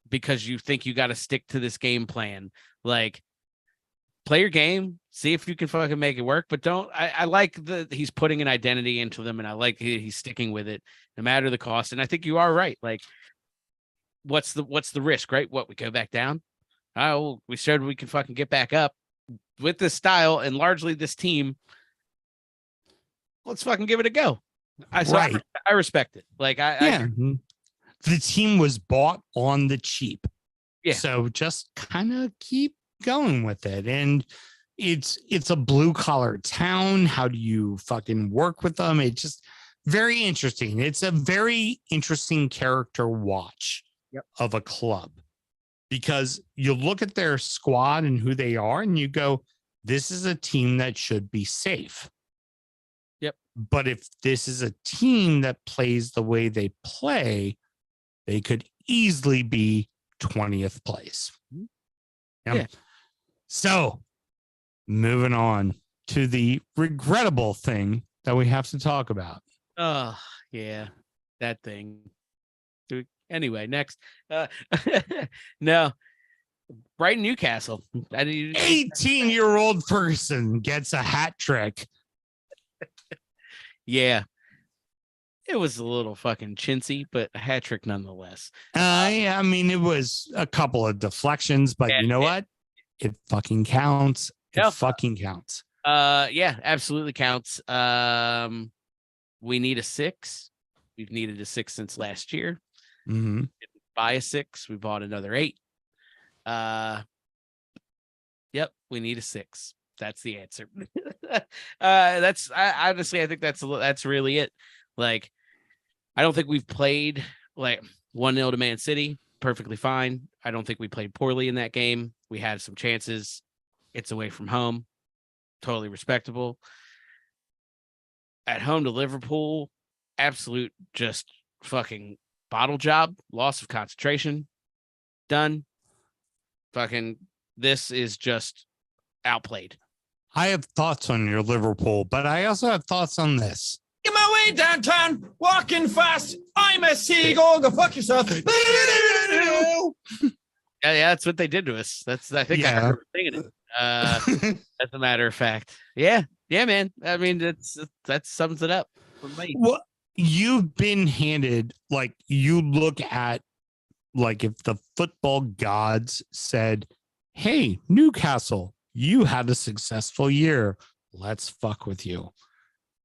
because you think you got to stick to this game plan. Like, play your game, see if you can fucking make it work, but don't. I like he's putting an identity into them, and I like he's sticking with it no matter the cost. And I think you are right. Like, what's the risk, right? What, we go back down? Oh, we showed we can fucking get back up with this style and largely this team. Let's fucking give it a go. I respect it. Like the team was bought on the cheap. Yeah. So just kind of keep going with it. And it's a blue collar town. How do you fucking work with them? It's just very interesting. It's a very interesting character watch of a club, because you look at their squad and who they are and you go, this is a team that should be safe. Yep. But if this is a team that plays the way they play, they could easily be 20th place. Yeah. So moving on to the regrettable thing that we have to talk about. Oh, yeah, that thing. Anyway, next. No, Brighton Newcastle. 18-year-old person gets a hat trick. Yeah. It was a little fucking chintzy, but a hat trick nonetheless. I mean, it was a couple of deflections, but you know what? It fucking counts. It fucking counts. Yeah, absolutely counts. We need a 6. We've needed a 6 since last year. Mm-hmm. Buy a 6. We bought another 8. Yep, we need a 6. That's the answer. I honestly, I think that's really it. Like, I don't think we've played like 1-0 to Man City. Perfectly fine. I don't think we played poorly in that game. We had some chances. It's away from home. Totally respectable. At home to Liverpool, absolute just fucking bottle job. Loss of concentration. Done. Fucking, this is just outplayed. I have thoughts on your Liverpool, but I also have thoughts on this. Get my way downtown, walking fast. I'm a seagull. Go fuck yourself. Yeah, that's what they did to us. I think I Yeah. heard singing it. As a matter of fact. Yeah, man. I mean, that sums it up for me. Well, you've been handed, like, you look at, like, if the football gods said, hey, Newcastle, you had a successful year. Let's fuck with you.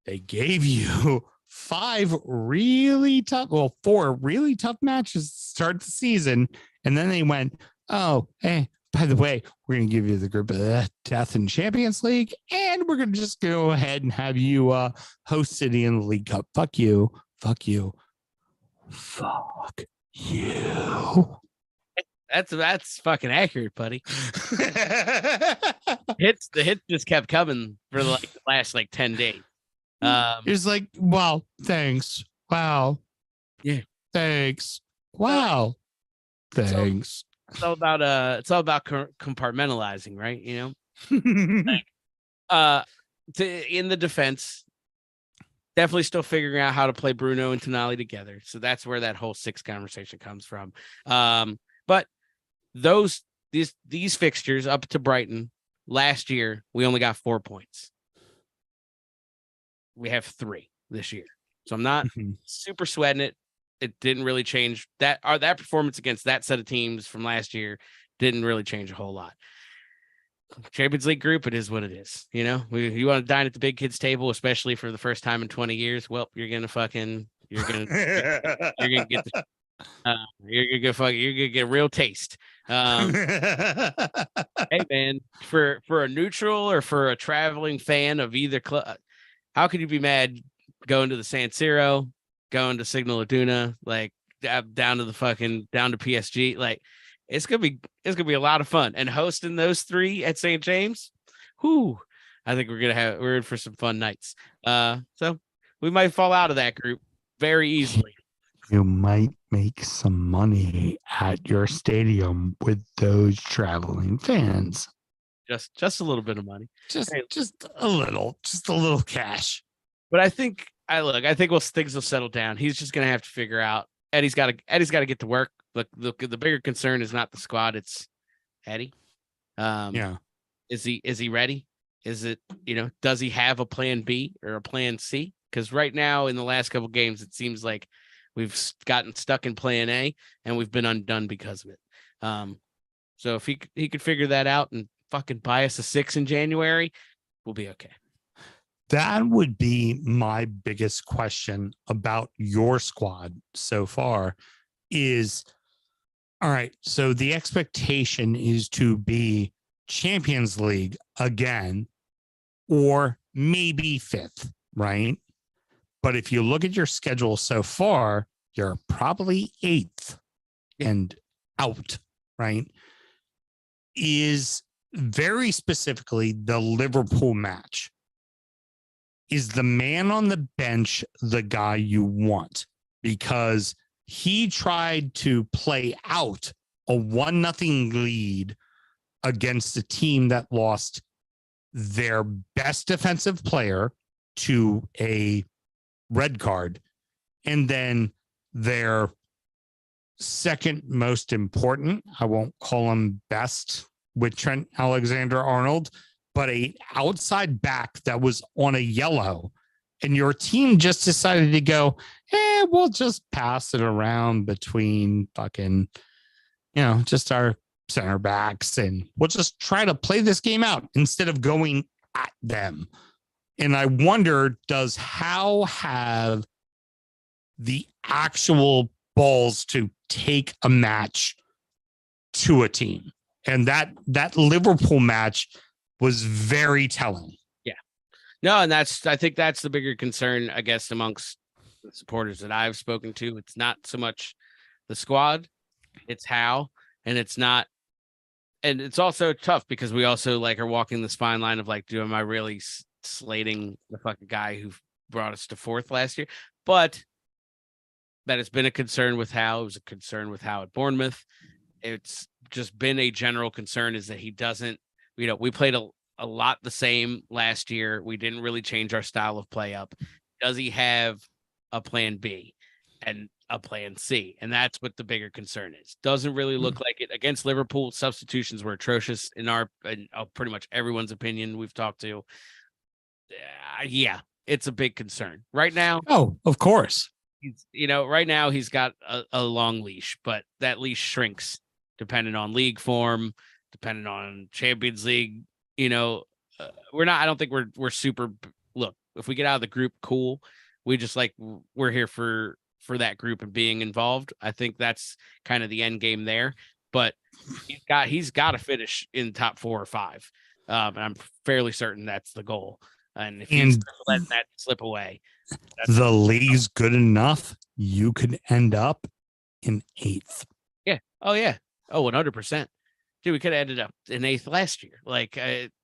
They gave you 4 really tough matches to start the season. And then they went, oh, hey, by the way, we're going to give you the group of death in Champions League. And we're going to just go ahead and have you host City in the League Cup. Fuck you. Fuck you. Fuck you. That's fucking accurate, buddy. The hits just kept coming for the last 10 days. It's like, wow, thanks. Wow. Yeah. Thanks. Wow. Thanks. It's all about compartmentalizing, right? You know. In the defense, definitely still figuring out how to play Bruno and Tonali together. So that's where that whole 6 conversation comes from. But these fixtures up to Brighton last year, we only got 4 points. We have 3 this year. So I'm not super sweating it. It didn't really change that performance against that set of teams from last year didn't really change a whole lot. Champions League group, it is what it is. You know, you want to dine at the big kids table, especially for the first time in 20 years. Well, you're gonna get a real taste. Hey man, for a neutral or for a traveling fan of either club, how could you be mad going to the San Siro, going to Signal Iduna, down to PSG? Like, it's gonna be a lot of fun. And hosting those 3 at St. James, I think we're in for some fun nights. So we might fall out of that group very easily. You might make some money at your stadium with those traveling fans. Just a little bit of money. Just a little cash. But I think things will settle down. He's just gonna have to figure out. Eddie's got to get to work. Look, the bigger concern is not the squad; it's Eddie. Yeah. Is he ready? Is it, does he have a plan B or a plan C? Because right now, in the last couple games, it seems like we've gotten stuck in plan A and we've been undone because of it. So if he could figure that out and fucking buy us a 6 in January, we'll be okay. That would be my biggest question about your squad so far is, all right, so the expectation is to be Champions League again, or maybe 5th, right? But if you look at your schedule so far, you're probably 8th and out, right? Is very specifically the Liverpool match. Is the man on the bench the guy you want? Because he tried to play out a 1-0 lead against a team that lost their best defensive player to a red card, and then their second most important. I won't call him best with Trent Alexander-Arnold, but a outside back that was on a yellow, and your team just decided to go, we'll just pass it around between fucking, just our center backs, and we'll just try to play this game out instead of going at them. And I wonder, does Howe have the actual balls to take a match to a team? And that Liverpool match was very telling. Yeah. No, and I think that's the bigger concern, I guess, amongst the supporters that I've spoken to. It's not so much the squad, it's Howe, and it's not. And it's also tough because we also are walking this fine line of am I really slating the fucking guy who brought us to fourth last year? But that has been a concern with Howe. It was a concern with Howe at Bournemouth. It's just been a general concern is that he doesn't, we played a lot the same last year. We didn't really change our style of play up. Does he have a plan B and a plan C? And that's what the bigger concern is. Doesn't really look like it. Against Liverpool, substitutions were atrocious in pretty much everyone's opinion we've talked to. Yeah, it's a big concern right now. Oh, of course. Right now he's got a long leash, but that leash shrinks depending on league form, depending on Champions League. I don't think we're super. Look, if we get out of the group, cool. We just we're here for that group and being involved. I think that's kind of the end game there. But he's got to finish in top 4 or 5, and I'm fairly certain that's the goal. And if he's letting that slip away, the league's good enough, you could end up in 8th. Yeah. Oh, yeah. Oh, 100%. Dude, we could have ended up in 8th last year.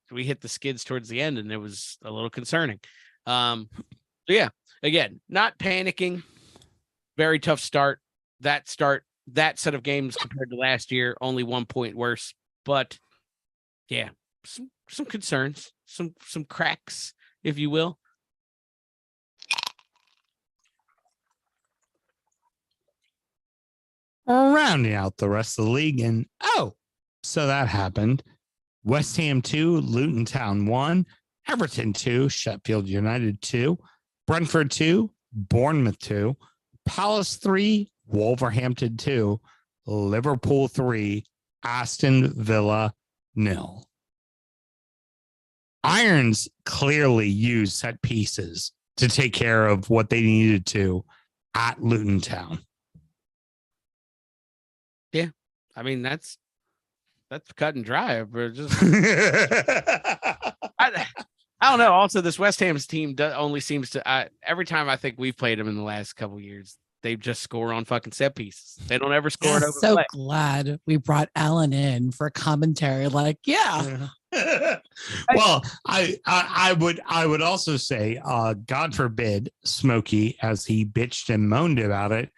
We hit the skids towards the end, and it was a little concerning. So yeah, again, not panicking. Very tough start. That set of games compared to last year, only 1 point worse. But yeah, some concerns, some cracks, if you will. Rounding out the rest of the league, and so that happened. West Ham 2, Luton Town 1, Everton 2, Sheffield United 2, Brentford 2, Bournemouth 2, Palace 3, Wolverhampton 2, Liverpool 3, Aston Villa 0. Irons clearly used set pieces to take care of what they needed to at Luton Town. Yeah, I mean that's cut and dry. But just I don't know. Also, this West Ham's team only seems to every time I think we've played them in the last couple of years, they just score on fucking set pieces. They don't ever score it over so play. Glad we brought Alan in for commentary. Well, I would also say, God forbid, Smokey, as he bitched and moaned about it,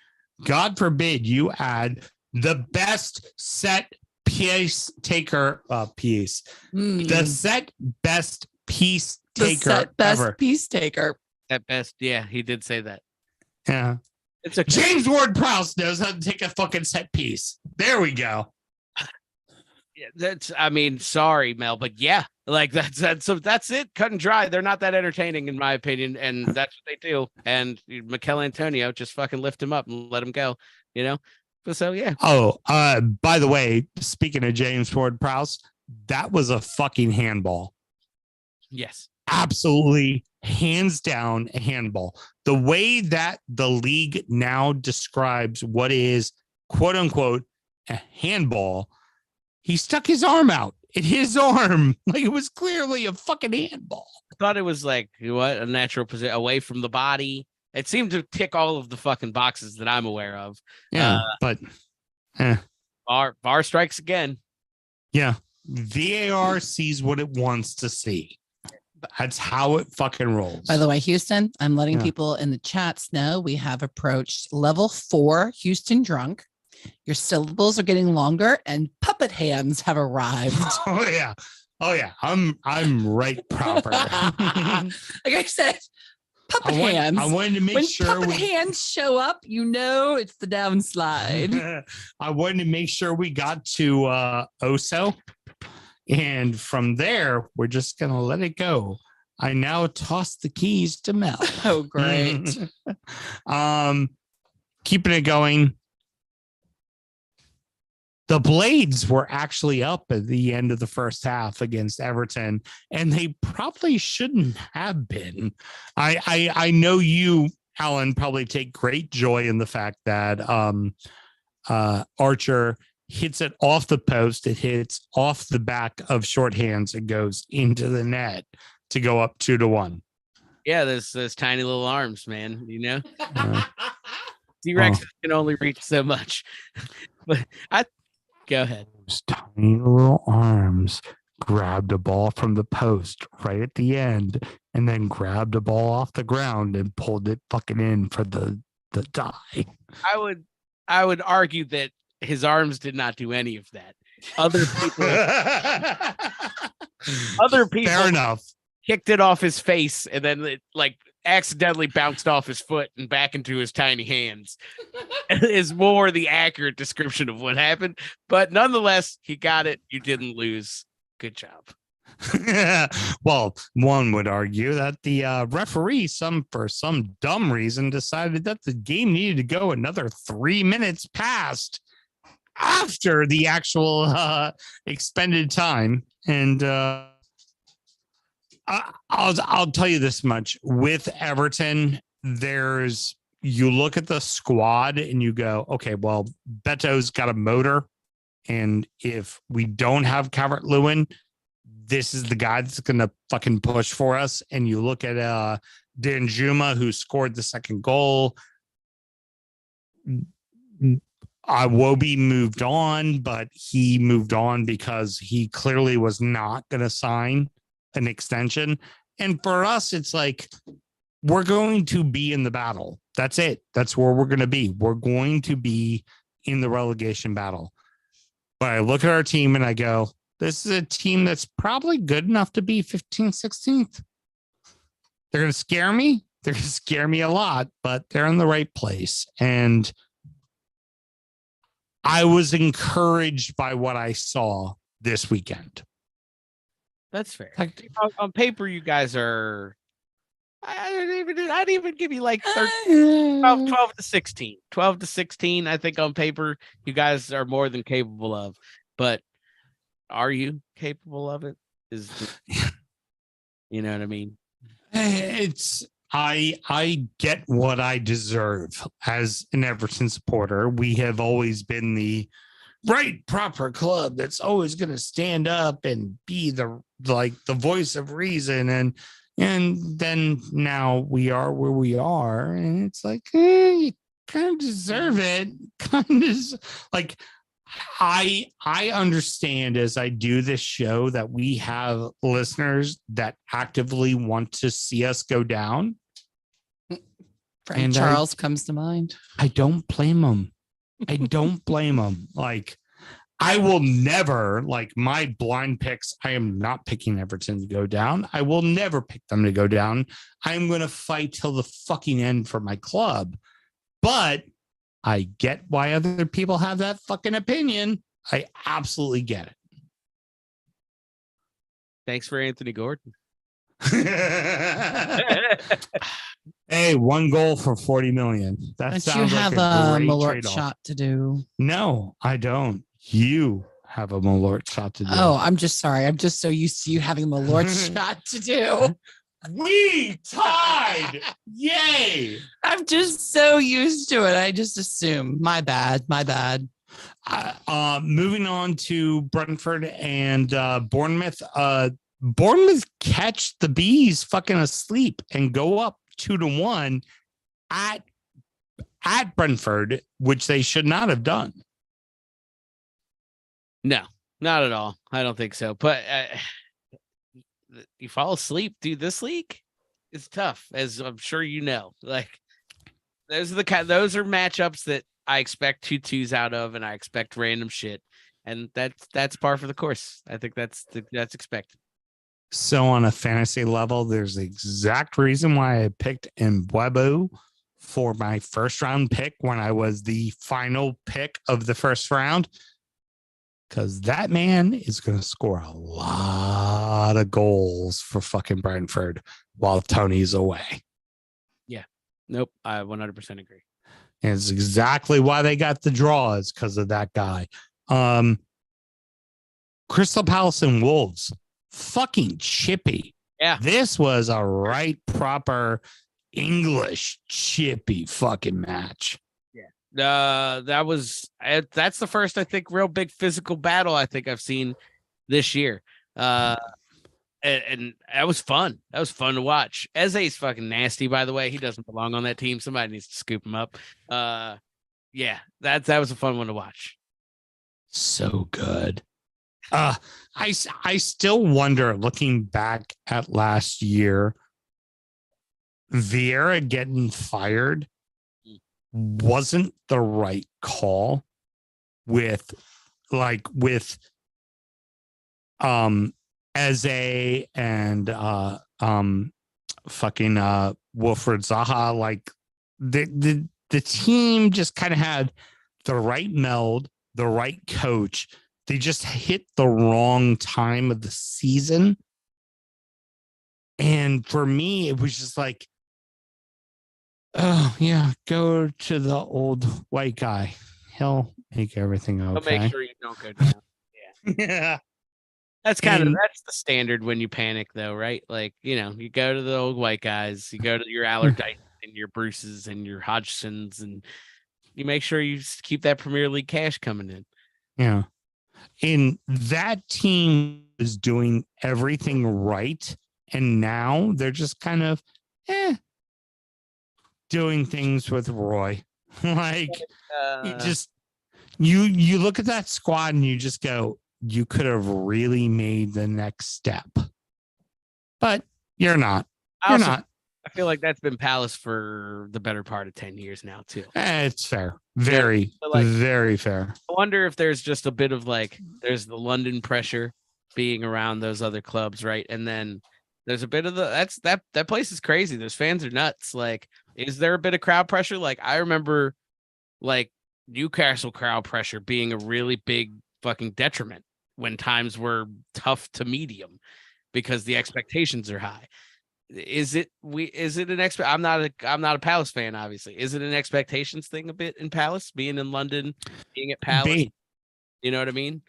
God forbid you add the best set piece taker piece, the set best piece taker ever. Piece taker At best, yeah, he did say that. Yeah. It's okay. James Ward-Prowse knows how to take a fucking set piece. There we go. Yeah, sorry, Mel, but yeah, that's it. Cut and dry. They're not that entertaining, in my opinion, and that's what they do. And Mikel Antonio, just fucking lift him up and let him go. So yeah. Oh, by the way, speaking of James Ward-Prowse, that was a fucking handball. Yes. Absolutely, hands down, a handball. The way that the league now describes what is quote unquote a handball, he stuck his arm out in his arm like it was clearly a fucking handball. I thought it was a natural position away from the body. It seemed to tick all of the fucking boxes that I'm aware of. Yeah, but VAR strikes again. Yeah, VAR sees what it wants to see. That's how it fucking rolls. By the way, Houston, I'm letting people in the chats know we have approached level 4 Houston drunk. Your syllables are getting longer and puppet hands have arrived. Oh yeah. I'm right proper. Like I said, Puppet I hands. wanted to make When sure puppet hands show up, you know it's the downslide. I wanted to make sure we got to Oso. And from there, we're just going to let it go. I now toss the keys to Mel. Oh, great. Keeping it going. The Blades were actually up at the end of the first half against Everton, and they probably shouldn't have been. I know you, Alan, probably take great joy in the fact that Archer hits it off the post. It hits off the back of shorthands and goes into the net to go up 2-1. Yeah, those tiny little arms, man. You know, Uh, T-Rex can only reach so much. But go ahead. Those tiny little arms grabbed a ball from the post right at the end and then grabbed a ball off the ground and pulled it fucking in for the die. I would argue that his arms did not do any of that. Other people Fair enough. kicked it off his face and then it like accidentally bounced off his foot and back into his tiny hands is more the accurate description of what happened. But nonetheless, he got it. You didn't lose. Good job. Well, one would argue that the referee, for some dumb reason, decided that the game needed to go another 3 minutes past after the actual expended time. And I'll tell you this much: with Everton, you look at the squad and you go, okay, well, Beto's got a motor, and if we don't have Calvert-Lewin, this is the guy that's going to fucking push for us. And you look at Danjuma, who scored the second goal. Iwobi moved on, but he moved on because he clearly was not going to sign an extension. And for us, it's like, we're going to be in the battle. That's it. That's where we're going to be. We're going to be in the relegation battle. But I look at our team and I go, this is a team that's probably good enough to be 15th, 16th. They're going to scare me. They're going to scare me a lot, but they're in the right place. And I was encouraged by what I saw this weekend. That's fair. On paper, you guys are. I'd even give you like 12 to 16. 12 to 16, I think on paper, you guys are more than capable of. But are you capable of it? You know what I mean? I get what I deserve as an Everton supporter. We have always been the right, proper club that's always going to stand up and be the voice of reason. And then now we are where we are, and it's like, you kind of deserve it. Kind of like, I understand as I do this show that we have listeners that actively want to see us go down. Frank Charles comes to mind. I don't blame them. I don't blame them. Like, I will never, like, my blind picks, I am not picking Everton to go down. I will never pick them to go down. I'm going to fight till the fucking end for my club. But I get why other people have that fucking opinion. I absolutely get it. Thanks for Anthony Gordon. Hey, 1 goal for 40 million. That Don't sounds you have like a great Malort trade-off. shot to do? No, I don't. You have a Malort shot to do. Oh, I'm just sorry. I'm just so used to you having a Malort shot to do. We tied. Yay. I'm just so used to it. I just assume. My bad. Moving on to Brentford and Bournemouth. Bournemouth catch the bees fucking asleep and go up 2-1 at Brentford, which they should not have done. No, not at all. I don't think so. But you fall asleep, dude. This league is tough, as I'm sure you know. Like, those are matchups that I expect 2-2s out of, and I expect random shit, and that's par for the course. I think that's expected. So on a fantasy level, there's the exact reason why I picked Mbwebu for my first round pick when I was the final pick of the first round. Because that man is going to score a lot of goals for fucking Brentford while Tony's away. Nope. I 100% agree. And it's exactly why they got the draws, because of that guy. Crystal Palace and Wolves, fucking chippy. Yeah. This was a right proper English chippy fucking match. That's the first, I think, real big physical battle I think I've seen this year. And that was fun. That was fun to watch. Eze's fucking nasty, by the way. He doesn't belong on that team. Somebody needs to scoop him up. Yeah, that was a fun one to watch. So good. I still wonder, looking back at last year, Vieira getting fired wasn't the right call with Eze and fucking Wilfred Zaha. Like the team just kind of had the right meld, the right coach. They just hit the wrong time of the season. And for me, it was just like, oh yeah, go to the old white guy. He'll make everything okay. I'll make sure you don't go down. Yeah. Yeah. That's that's the standard when you panic, though, right? Like, you go to the old white guys, you go to your Allardyce and your Bruces and your Hodgsons, and you make sure you keep that Premier League cash coming in. Yeah. And that team is doing everything right. And now they're just kind of doing things with Roy. Like you look at that squad and you just go, you could have really made the next step, but you're not. I feel like that's been Palace for the better part of 10 years now, too. It's fair. Very, very fair. I wonder if there's just a bit of there's the London pressure being around those other clubs, right? And then there's a bit of that place is crazy. Those fans are nuts. Like, is there a bit of crowd pressure? Like, I remember Newcastle crowd pressure being a really big fucking detriment when times were tough to medium because the expectations are high. Is it an I'm not a Palace fan, obviously. Is it an expectations thing a bit in Palace, being in London, being at Palace? You know what I mean?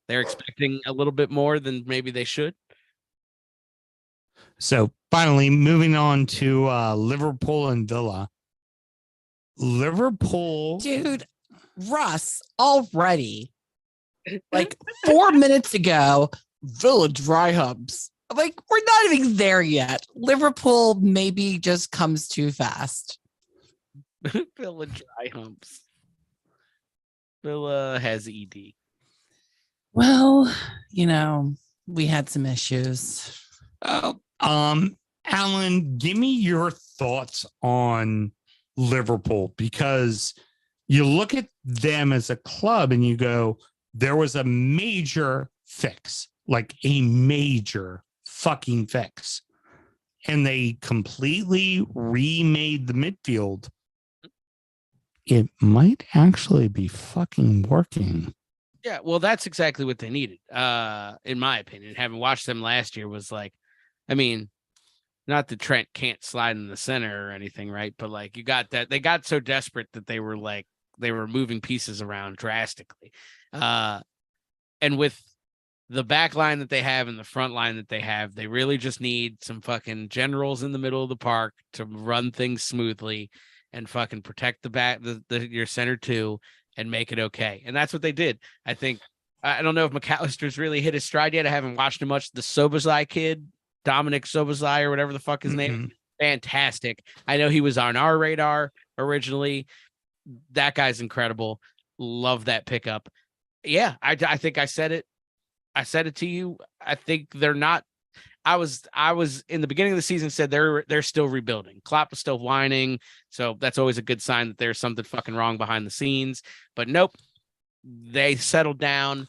They're expecting a little bit more than maybe they should. So finally, moving on to Liverpool and Villa. Liverpool, dude, Russ, already 4 minutes ago, Villa dry humps. Like, we're not even there yet. Liverpool maybe just comes too fast. Villa dry humps. Villa has ED. Well, we had some issues. Alan, give me your thoughts on Liverpool, because you look at them as a club and you go, there was a major fix, like a major fucking fix. And they completely remade the midfield. It might actually be fucking working. Yeah, well, that's exactly what they needed, in my opinion. Having watched them last year was not that Trent can't slide in the center or anything, right? But you got that. They got so desperate that they were moving pieces around drastically. And with the back line that they have and the front line that they have, they really just need some fucking generals in the middle of the park to run things smoothly and fucking protect the back, your center too, and make it okay. And that's what they did. I think, I don't know if McAllister's really hit his stride yet. I haven't watched him much. The Szoboszlai kid, Dominic Szoboszlai or whatever the fuck his name, fantastic. I know he was on our radar originally. That guy's incredible. Love that pickup. Yeah, I think I said it. I said it to you. I think they're not. I was in the beginning of the season said they're still rebuilding. Klopp was still whining, so that's always a good sign that there's something fucking wrong behind the scenes. But nope, they settled down.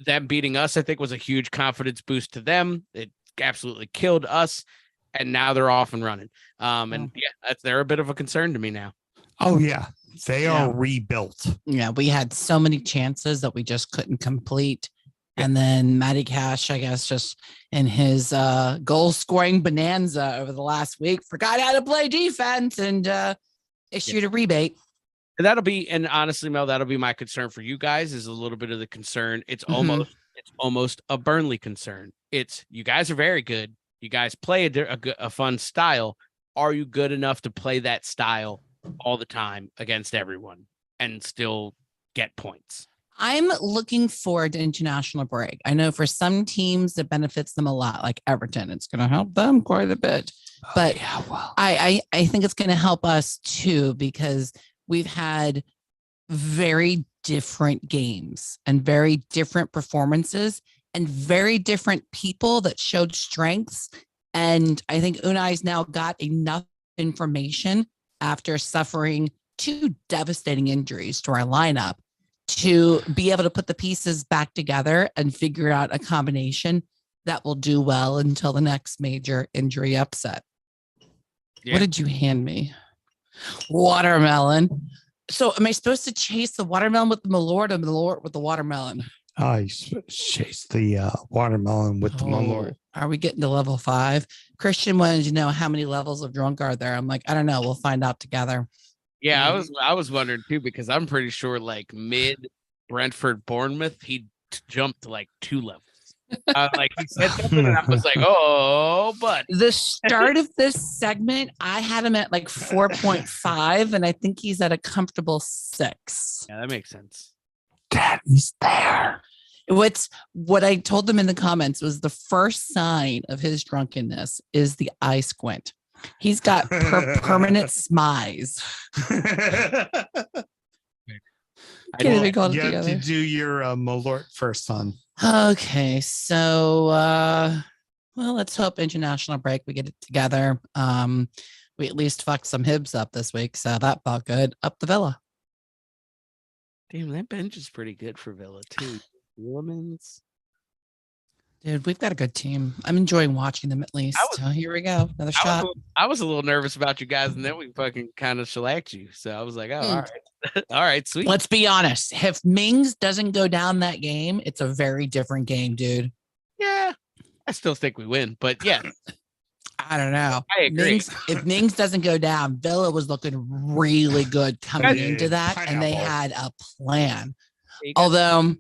Them beating us, I think, was a huge confidence boost to them. It absolutely killed us, and now they're off and running. And they're a bit of a concern to me now. Oh yeah, they are rebuilt. Yeah, we had so many chances that we just couldn't complete. And then Matty Cash, I guess, just in his goal scoring bonanza over the last week, forgot how to play defense and issued a rebate. And honestly, Mel, that'll be my concern for you guys, is a little bit of the concern. It's almost a Burnley concern. It's, you guys are very good. You guys play a fun style. Are you good enough to play that style all the time against everyone and still get points? I'm looking forward to international break. I know for some teams it benefits them a lot, like Everton. It's going to help them quite a bit. But I think it's going to help us too, because we've had very different games and very different performances and very different people that showed strengths. And I think Unai's now got enough information after suffering 2 devastating injuries to our lineup to be able to put the pieces back together and figure out a combination that will do well until the next major injury upset. Yeah. What did you hand me? Watermelon. So am I supposed to chase the watermelon with the Malort or the Malort with the watermelon? I chase the watermelon with the Malort. Are we getting to level 5? Christian wanted to know how many levels of drunk are there. I'm like, I don't know. We'll find out together. Yeah, I was wondering too, because I'm pretty sure like mid Brentford Bournemouth, he jumped like 2 levels. Like he said something, and I was like, oh, but the start of this segment, I had him at like 4.5, and I think he's at a comfortable 6. Yeah, that makes sense. Daddy's there. What I told them in the comments was the first sign of his drunkenness is the eye squint. He's got permanent smize. You have to do your Malort first, son. Okay, so well, let's hope international break we get it together. We at least fucked some Hibs up this week, so that felt good. Up the Villa. Damn, that bench is pretty good for Villa too. Women's. Dude, we've got a good team. I'm enjoying watching them at least. Here we go. Another shot. I was a little nervous about you guys, and then we fucking kind of shellacked you. So I was like, oh, all right. All right, sweet. Let's be honest. If Mings doesn't go down that game, it's a very different game, dude. Yeah. I still think we win, but yeah. I don't know. I agree. If Mings doesn't go down, Villa was looking really good coming into that, and they had a plan. Although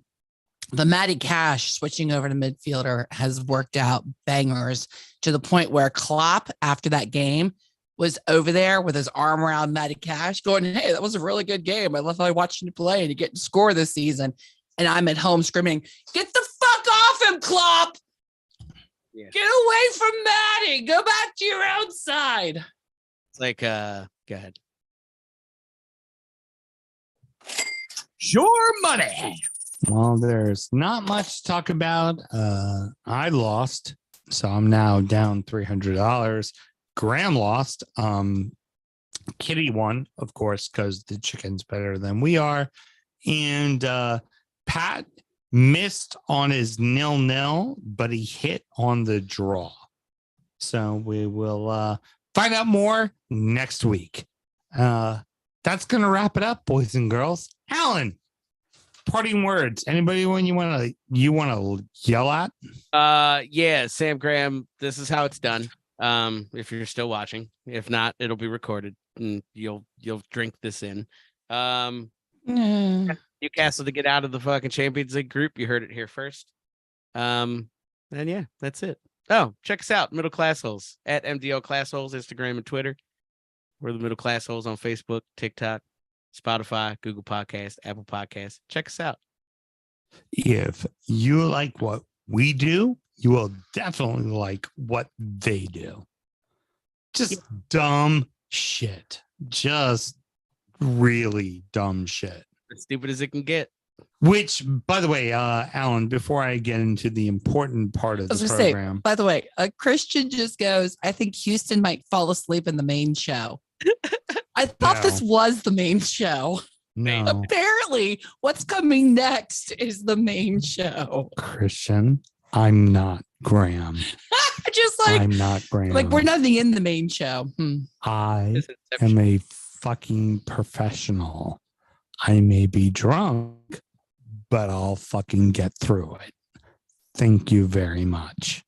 the Matty Cash switching over to midfielder has worked out bangers to the point where Klopp, after that game, was over there with his arm around Matty Cash going, hey, that was a really good game. I love how I watched you play and you get to score this season. And I'm at home screaming, get the fuck off him, Klopp. Yeah. Get away from Matty. Go back to your own side. It's like, go ahead. Your money. Well, there's not much to talk about. I lost, so I'm now down $300. Graham lost. Kitty won, of course, because the chicken's better than we are. And Pat missed on his 0-0, but he hit on the draw. So we will find out more next week. That's going to wrap it up, boys and girls. Alan, parting words. Anybody when you want to yell at? Yeah, Sam Graham, this is how it's done. If you're still watching, if not, it'll be recorded and you'll drink this in. Newcastle to get out of the fucking Champions League group. You heard it here first. And yeah, that's it. Oh, check us out, Middle Class Holes at MDO Class Holes, Instagram and Twitter. We're the Middle Class Holes on Facebook, TikTok, Spotify, Google Podcasts, Apple Podcasts. Check us out. If you like what we do, you will definitely like what they do. Just dumb shit. Just really dumb shit. As stupid as it can get. Which, by the way, Alan, before I get into the important part of the program. By the way, Christian just goes, I think Houston might fall asleep in the main show. I thought this was the main show. No. Apparently, what's coming next is the main show. Christian, I'm not Graham. Just like, I'm not Graham. like we're nothing in the main show. I This is am Inception. a fucking professional. I may be drunk, but I'll fucking get through it. Thank you very much.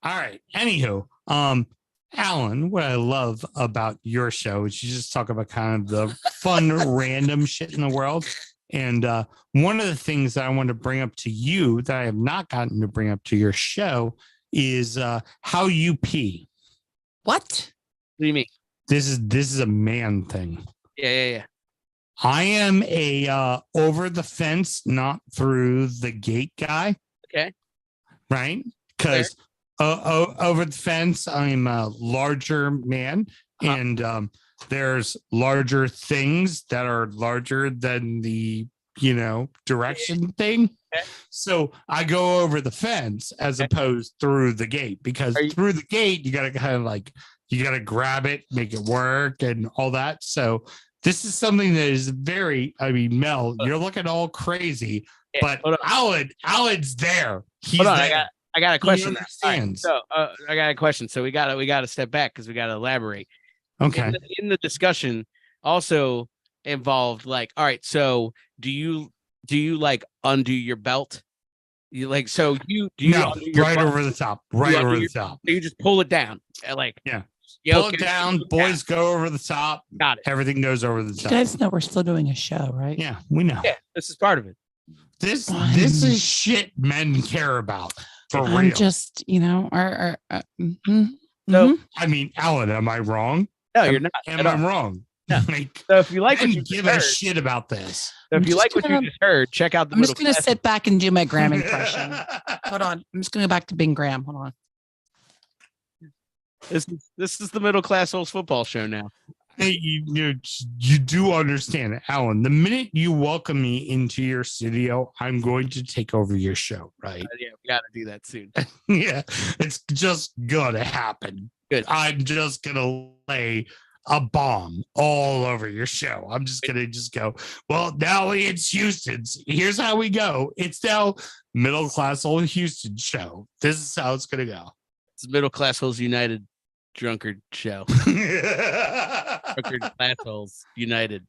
All right. Anywho, Alan, what I love about your show is you just talk about kind of the fun, random shit in the world. And one of the things that I want to bring up to you that I have not gotten to bring up to your show is how you pee. What? What do you mean? This is a man thing. Yeah. I am a over the fence, not through the gate guy. Okay. Right? Because over the fence, I'm a larger man, and there's larger things that are larger than the direction thing. Okay. So I go over the fence as opposed through the gate, because through the gate you gotta kind of like you gotta grab it, make it work, and all that. So this is something that is very, I mean, Mel, you're looking all crazy, but Alan's there. He's Hold on, there. I got a question. He understands. So I got a question. So we got to step back because we got to elaborate. Okay. In the discussion also involved like, all right, so do you like undo your belt? You like, so you do you No, undo your right belt? over the top. You Right undo over the your- top. So you just pull it down. Like, Yeah. Pull Pull it down. Boys go over the top. Got it. Everything goes over the You top. guys know we're still doing a show, right? Yeah, we know. Yeah, this is part of it. This Fine. is shit men care about. For I'm real. just, So- I mean, Alan, am I wrong? No, you're not. Am at I all. wrong? No. Like, So if you like what men you just give heard, a shit about this. so I'm if you just like what you gonna- just heard, check out the I'm just middle going to class. sit back and do my Graham impression. Hold on. I'm just going to go back to being Graham. Hold on. This is the middle class holes football show now. Hey, you do understand, Alan. The minute you welcome me into your studio, I'm going to take over your show, right? Yeah, we got to do that soon. Yeah, it's just gonna happen. Good. I'm just gonna lay a bomb all over your show. I'm just gonna go, well, now it's Houston's. Here's how we go. It's now middle class old Houston show. This is how it's gonna go. It's middle class holes United drunkard show. Drunkard class holes United.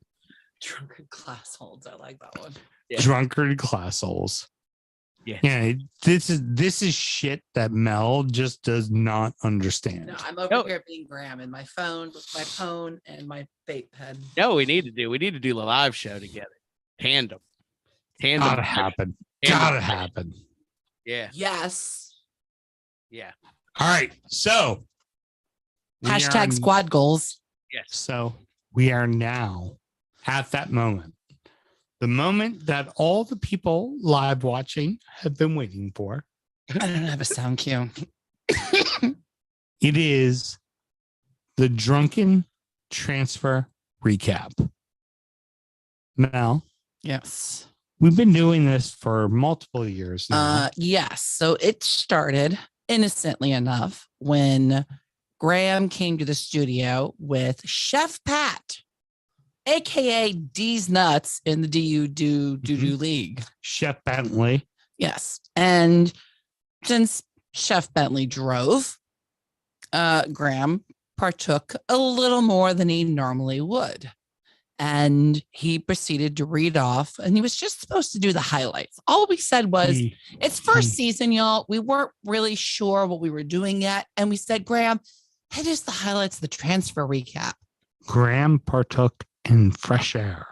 Drunkard class holds. I like that one. Yeah. Drunkard class holes. Yeah. Yeah, this is shit that Mel just does not understand. No, I'm over here being Graham in my phone with my phone and my vape pen. No, we need to do the live show together. Tandem. Gotta happen. Tandem. Gotta happen. Yeah. Yes. Yeah. All right. So we Hashtag are- squad goals. Yes. So we are now at that moment. The moment that all the people live watching have been waiting for. I don't have a sound cue. It is the drunken transfer recap. Mel, Yes. we've been doing this for multiple years now. Yes. So it started innocently enough when Graham came to the studio with Chef Pat, aka D's Nuts in the DU League. Chef Bentley. Yes. And since Chef Bentley drove, Graham partook a little more than he normally would. And he proceeded to read off, and he was just supposed to do the highlights. All we said was, it's first season, y'all. We weren't really sure what we were doing yet. And we said, Graham, hit us the highlights of the transfer recap. Graham partook in fresh air.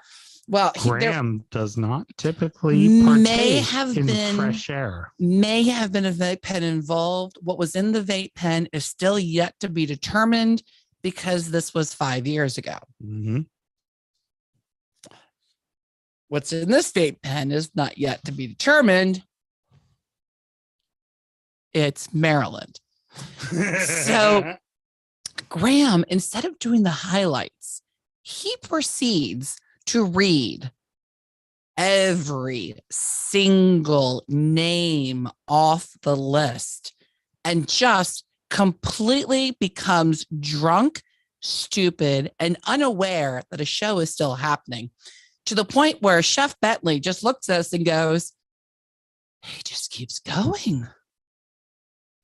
Well, Graham does not typically may partake have in been- fresh air. may have been a vape pen involved. What was in the vape pen is still yet to be determined because this was 5 years ago. Mhm. What's in this vape pen is not yet to be determined. It's Maryland. So- Graham, instead of doing the highlights, he proceeds to read every single name off the list and just completely becomes drunk, stupid, and unaware that a show is still happening, to the point where Chef Bentley just looks at us and goes, he just keeps going.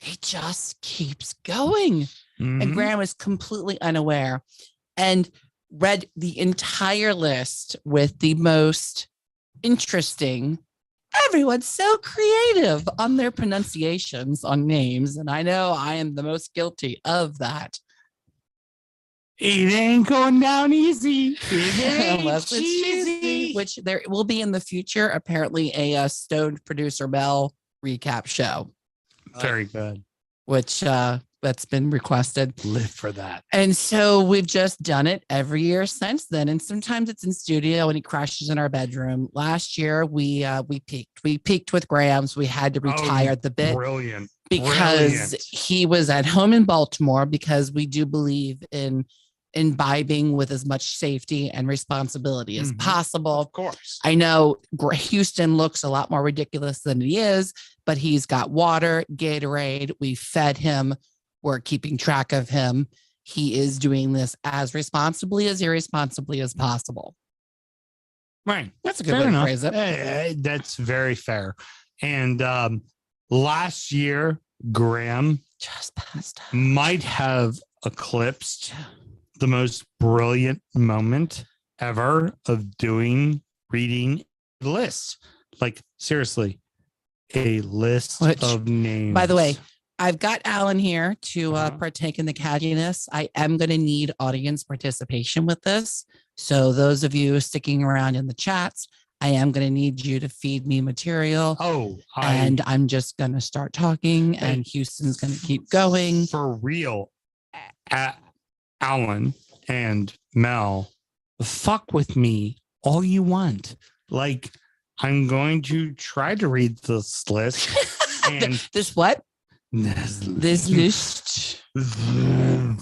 he just keeps going. And Mhm. Graham is completely unaware and read the entire list with the most interesting. Everyone's so creative on their pronunciations on names. And I know I am the most guilty of that. It ain't going down easy. It ain't Unless it's cheesy, which there will be in the future, apparently a Stoned Producer Bell recap show, Very good. which that's been requested. Live for that. And so we've just done it every year since then. And sometimes it's in studio and he crashes in our bedroom. Last year we peaked. We peaked with Graham, so we had to retire the bit Brilliant. because Brilliant. he was at home in Baltimore, because we do believe in imbibing with as much safety and responsibility as Mhm. possible. Of course. I know Houston looks a lot more ridiculous than he is, but he's got water, Gatorade. We fed him. We're keeping track of him. He is doing this as responsibly as irresponsibly as possible. Right. That's a good Fair way to enough. phrase it. That's very fair. And last year, Graham Just passed. might have eclipsed the most brilliant moment ever of reading lists. Like, seriously, a list Which, of names. By the way, I've got Alan here to Uh-huh. partake in the cattiness. I am going to need audience participation with this. So those of you sticking around in the chats, I am going to need you to feed me material. And I'm just going to start talking, and Houston's going to keep going. For real, Alan and Mel, fuck with me all you want. Like, I'm going to try to read this list. And This what? this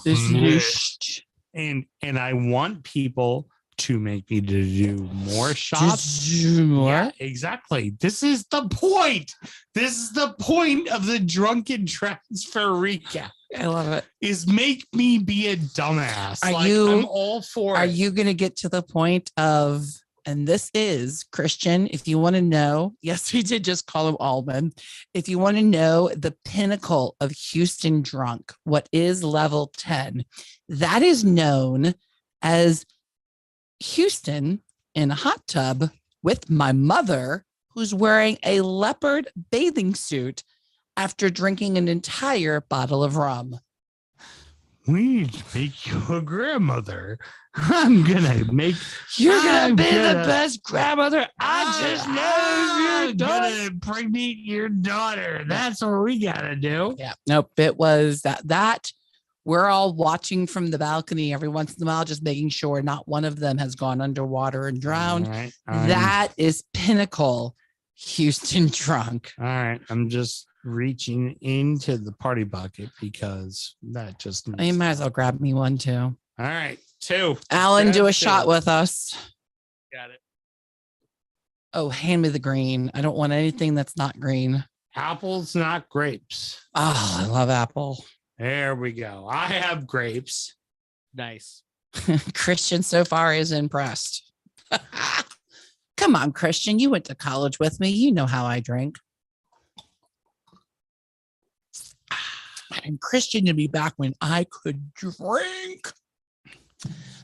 This list. And I want people to make me to do more shots. Just do more? Yeah, exactly. This is the point. This is the point of the drunken transfer recap. I love it. Is make me be a dumbass. Are you- I'm all for Are it. you going to get to the point of, and this is Christian, if you want to know, yes, we did just call him Alman. If you want to know the pinnacle of Houston drunk, what is level 10, that is known as Houston in a hot tub with my mother, who's wearing a leopard bathing suit after drinking an entire bottle of rum. We need to make you a grandmother. I'm gonna make You're I'm gonna be the gonna- best grandmother. I just know you're done. gonna impregnate your daughter. That's what we gotta do. Yeah, nope. It was that we're all watching from the balcony every once in a while, just making sure not one of them has gone underwater and drowned. All right, That is pinnacle Houston drunk. all right. I'm just reaching into the party bucket because that just You needs- might as well grab me one too. all right. 2. Alan, do a Grab shot 2. with us. Got it. Oh, hand me the green. I don't want anything that's not green. Apples, not grapes. Oh, I love apple. There we go. I have grapes. Nice. Christian so far is impressed. Come on, Christian. You went to college with me. You know how I drink. And Christian to be back when I could drink.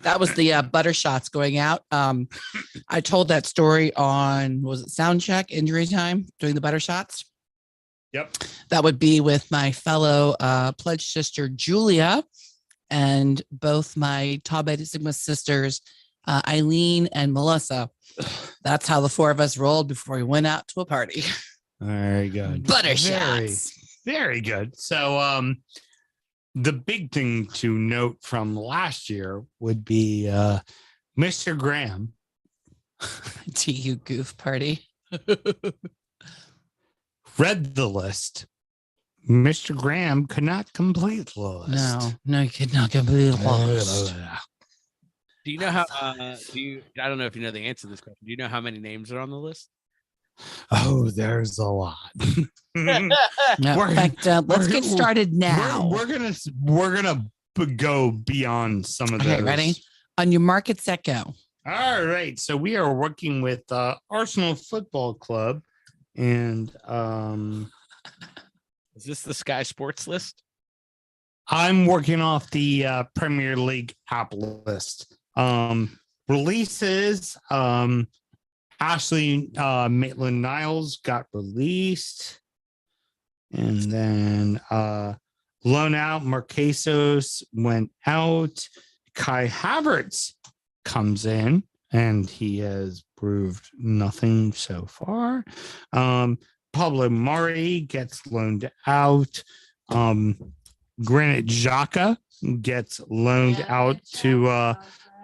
That was the butter shots going out. I told that story on, was it sound check, injury time, doing the butter shots? Yep. That would be with my fellow pledge sister, Julia, and both my Tau Beta Sigma sisters, Eileen and Melissa. That's how the four of us rolled before we went out to a party. Very good. Butter Very, shots. very good. So the big thing to note from last year would be Mr. Graham TU goof party. read the list. Mr. Graham could not complete the list. No, you could not complete the list. Do you know how? I don't know if you know the answer to this question. Do you know how many names are on the list? Oh, there's a lot. No, We're- in fact, let's get started now. We're gonna go beyond some of those. Okay, ready? On your market, set, go. All right. So we are working with Arsenal Football Club, and Is this the Sky Sports list? I'm working off the Premier League app list. Releases. Ashley Maitland-Niles got released. And then loan out Marquesos went out. Kai Havertz comes in, and he has proved nothing so far. Pablo Mari gets loaned out. Granit Xhaka gets loaned out to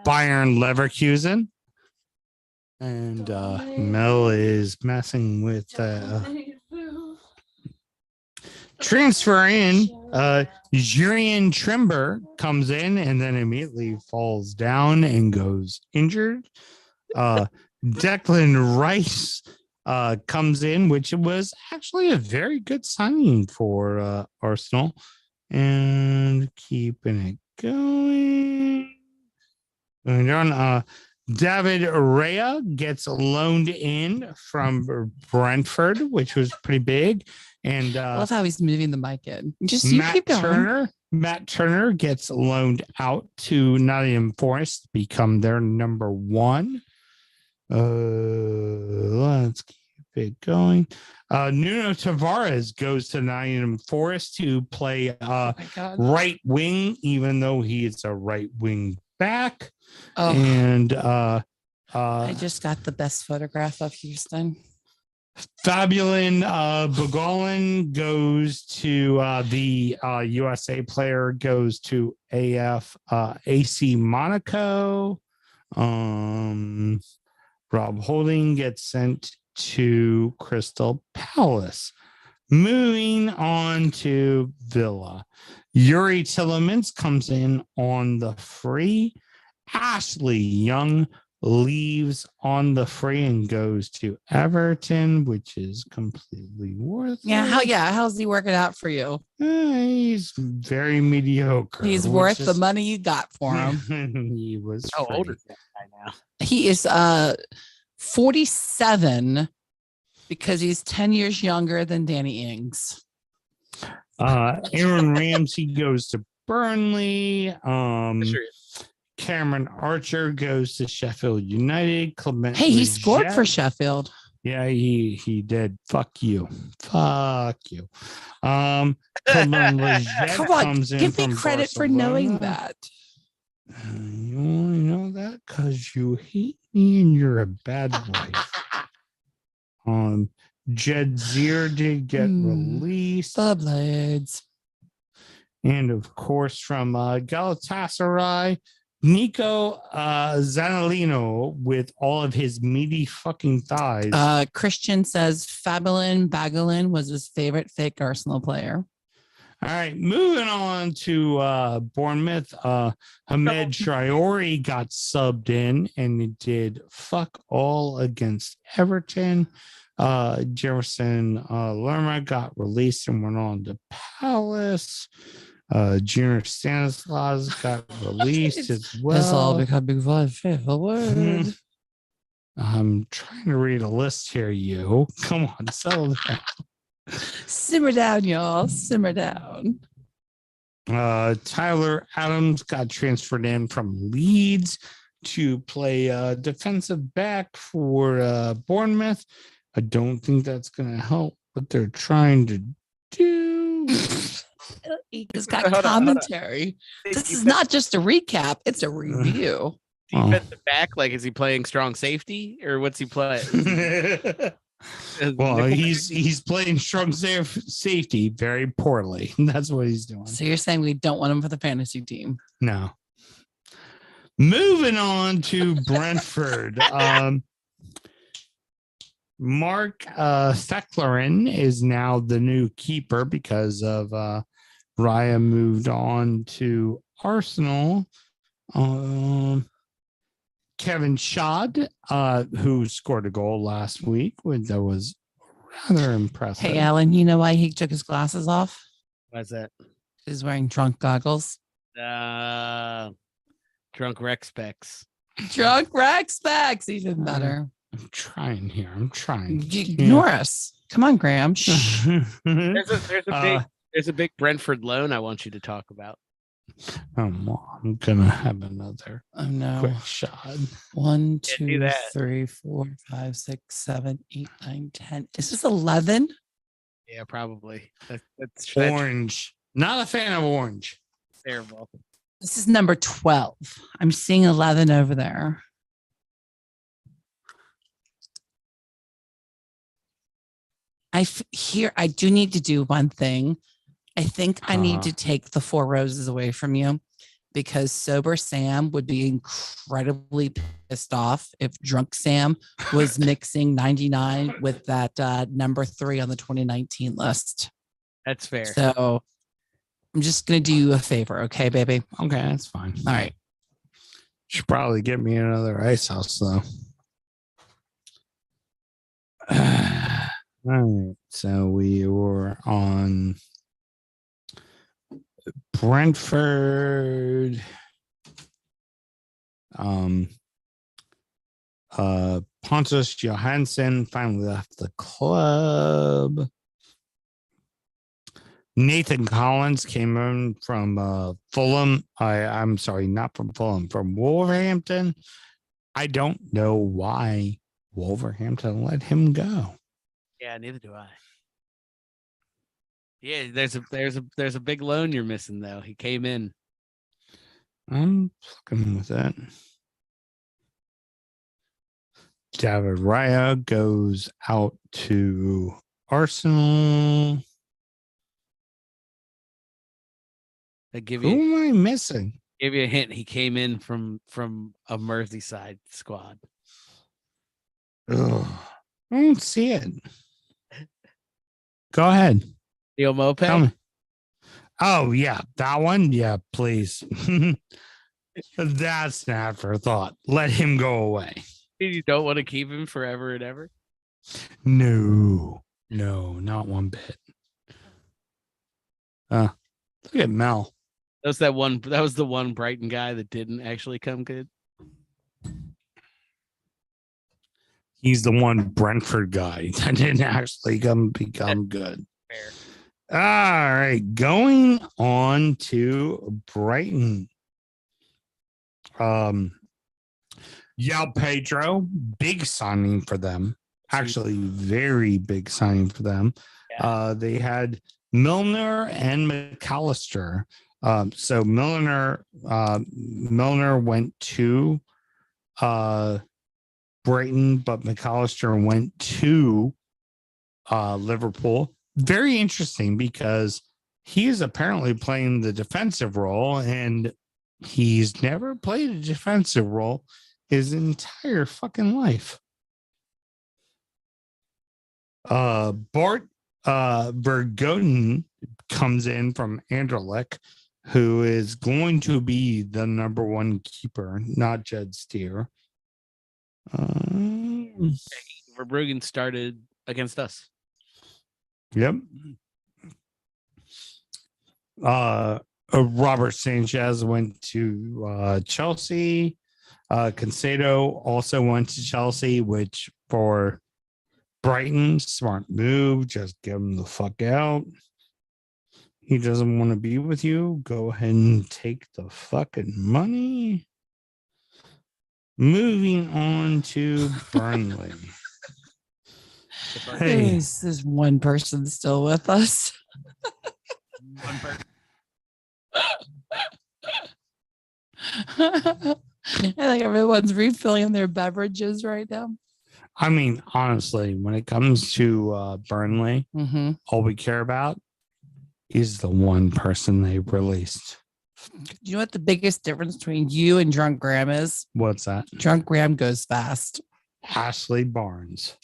Bayern Leverkusen. And Mel is messing with transfer in. Jurien Trimber comes in and then immediately falls down and goes injured. Declan Rice comes in, which was actually a very good signing for Arsenal. And keeping it going. David Rea gets loaned in from Brentford, which was pretty big. And I love how he's moving the mic in. Just you keep going. Matt Turner gets loaned out to Nottingham Forest to become their number one. Let's keep it going. Nuno Tavares goes to Nottingham Forest to play right wing, even though he is a right wing back. Oh, and I just got the best photograph of Houston. Fabulin Bogolin goes to the USA player goes to AC Monaco. Rob Holding gets sent to Crystal Palace. Moving on to Villa. Yuri Tillemans comes in on the free. Ashley Young leaves on the free and goes to Everton, which is completely worthless. How's he working out for you? He's very mediocre. He's worth the money you got for him. He was How free. old is that guy now? He is 47 because he's 10 years younger than Danny Ings. Aaron Ramsey goes to Burnley. Sure. Cameron Archer goes to Sheffield United. Clement Hey, he Lenglet- scored for Sheffield. Yeah, he did. Fuck you. Clement Lenglet Come on, comes in give me from credit for Barcelona. knowing that. You only know that because you hate me and you're a bad wife. Jed Zier did get released. The Blades. And of course, from Galatasaray, Nico Zanolino with all of his meaty fucking thighs. Christian says Fabulin Bagolin was his favorite fake Arsenal player. All right, moving on to Bournemouth. Hamed Traore got subbed in and it did fuck all against Everton. Jefferson Lerma got released and went on to Palace. Junior Stanislaus got released as well. It's all becoming one faithful word. I'm trying to read a list here, you. Come on, settle down. Simmer down, y'all. Simmer down. Tyler Adams got transferred in from Leeds to play defensive back for Bournemouth. I don't think that's going to help what they're trying to do. He's got commentary. This is not just a recap, it's a review. Defensive back, like is he playing strong safety or what's he playing? Well, he's playing strong safety very poorly. That's what he's doing. So you're saying we don't want him for the fantasy team? No. Moving on to Brentford. Mark Theklerin is now the new keeper because of Raya moved on to Arsenal. Kevin Schad, who scored a goal last week, that was rather impressive. Hey, Alan, you know why he took his glasses off? Why's that? He's wearing drunk goggles. Drunk rec specs. Drunk rack specs, even better. I'm trying here. I'm trying. Ignore us. Come on, Graham. Shh. There's a big Brentford loan I want you to talk about. I'm gonna have another Oh no. quick shot. 1, do 2, that. 3, 4, 5, 6, 7, 8, 9, 10. Is this 11? Yeah, probably. That's Orange. Not a fan of orange. terrible. This is number 12. I'm seeing 11 over there. I do need to do one thing. I think I need to take the 4 roses away from you because sober Sam would be incredibly pissed off if drunk Sam was mixing 99 with that number 3 on the 2019 list. That's fair. So I'm just going to do you a favor. Okay, baby? Okay, that's fine. All right. Should probably get me another ice house though. All right, so we were on Brentford. Pontus Johansson finally left the club. Nathan Collins came in from Fulham. I'm sorry, not from Fulham, from Wolverhampton. I don't know why Wolverhampton let him go. Yeah, neither do I. Yeah, there's a big loan you're missing though. He came in. I'm looking with that. David Raya goes out to Arsenal. I give Who you am I missing? give you a hint. He came in from a Merseyside squad. Ugh, I don't see it. Go ahead. Neil Tell Mopay. me. Oh, yeah. That one? Yeah, please. That's an afterthought. Let him go away. You don't want to keep him forever and ever. No, not one bit. Look at Mel. That was the one Brighton guy that didn't actually come good. He's the one Brentford guy that didn't actually become good. Fair. All right, going on to Brighton. Yao Pedro, big signing for them. Actually, very big signing for them. Yeah. They had Milner and McAllister. So Milner went to Brighton, but McAllister went to Liverpool. Very interesting because he is apparently playing the defensive role, and he's never played a defensive role his entire fucking life. Bart Vergoten comes in from Anderlecht, who is going to be the number 1 keeper, not Jed Steer. Verbruggen started against us. Yep. Robert Sanchez went to Chelsea. Concedo also went to Chelsea, which for Brighton, smart move. Just get him the fuck out. He doesn't want to be with you. Go ahead and take the fucking money. Moving on to Burnley. Hey. There's one person still with us. One person. I think everyone's refilling their beverages right now. I mean, honestly, when it comes to Burnley, Mm-hmm. all we care about is the one person they released. Do you know what the biggest difference between you and Drunk Graham is? What's that? Drunk Graham goes fast. Ashley Barnes.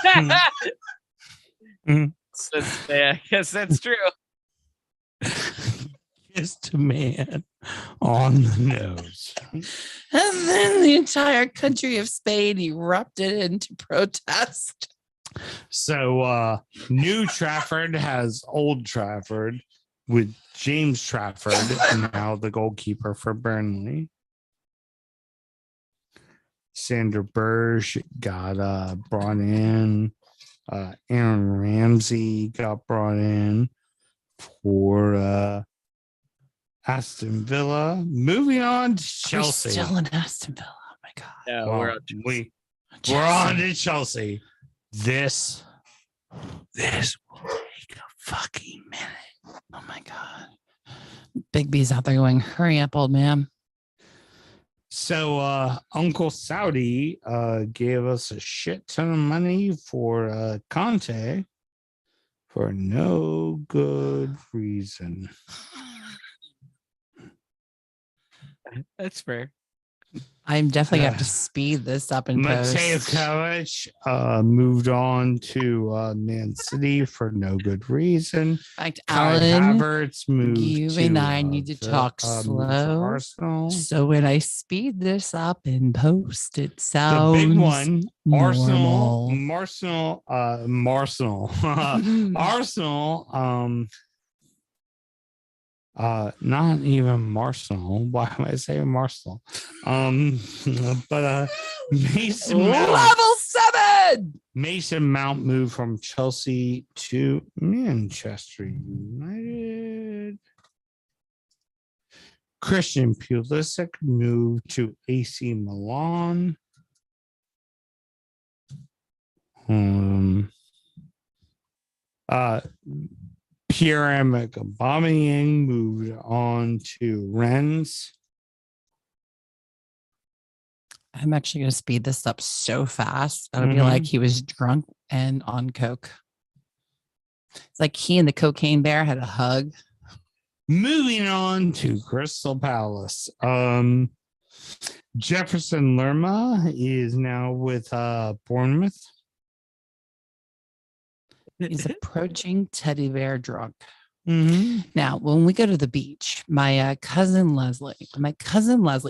Yeah, I guess that's true. Kissed a man on the nose. And then the entire country of Spain erupted into protest. So New Trafford has Old Trafford with James Trafford now the goalkeeper for Burnley. Sander Berge got brought in. Aaron Ramsey got brought in for Aston Villa. Moving on to Chelsea. We're still in Aston Villa. Oh my god. Yeah, Well, we're we're on to Chelsea. This will take a fucking minute. Oh my god. Big B's out there going, hurry up, old man. So Uncle Saudi gave us a shit ton of money for Conte for no good reason. That's fair. I'm definitely gonna have to speed this up in Mateo post. Kovac moved on to Man City for no good reason. In fact, Kai Alan, Havertz moved you to, and I need to talk moved to slow. Arsenal. So when I speed this up in post, it The sounds big one, Arsenal, normal. Arsenal, not even Marsenal. Why am I saying Marsenal? But Level 7. Mason Mount moved from Chelsea to Manchester United. Christian Pulisic moved to AC Milan. Pierre-Emerick Aubameyang moved on to Rennes. I'm actually going to speed this up so fast. It'll be like he was drunk and on coke. It's like he and the cocaine bear had a hug. Moving on to Crystal Palace. Jefferson Lerma is now with Bournemouth. He's approaching teddy bear drunk. Mm-hmm. Now, when we go to the beach, my cousin Leslie, you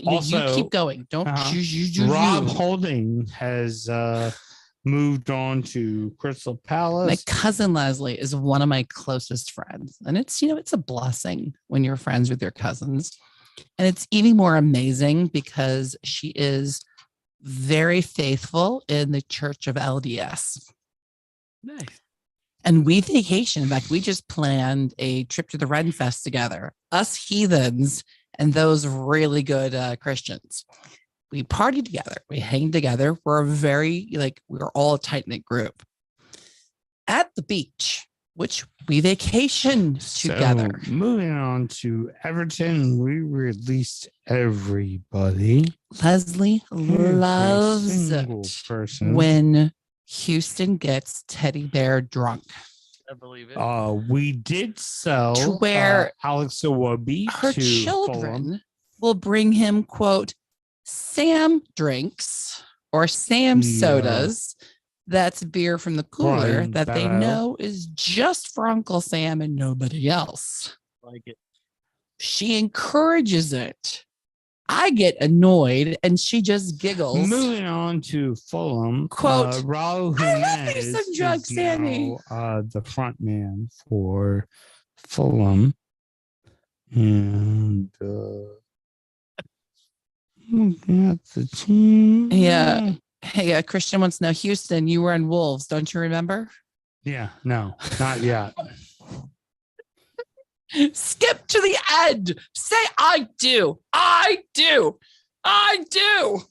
Also, keep going. Don't Rob Holding has moved on to Crystal Palace. My cousin Leslie is one of my closest friends. And it's, it's a blessing when you're friends with your cousins. And it's even more amazing because she is very faithful in the Church of LDS. Nice. And we vacation. In fact, we just planned a trip to the Ren Fest together. Us heathens and those really good Christians. We party together. We hang together. We're we're all a tight-knit group. At the beach, which we vacation together. So, moving on to Everton, we released everybody. Leslie loves it when Houston gets teddy bear drunk. I believe it. We did sell To where Alex Iwobi her to children Fulham. will bring him, quote, Sam drinks or Sam sodas. That's beer from the cooler Brian that they Barrow. know is just for Uncle Sam and nobody else. Like it. She encourages it. I get annoyed and she just giggles. Moving on to Fulham, Quote, Raul I love me Jimenez some drugs, is Sammy. now, the front man for Fulham. And looking at the team. Yeah. Hey, Christian wants to know, Houston, you were in Wolves, don't you remember? Yeah, no, not yet. Skip to the end. Say, I do. I do. I do.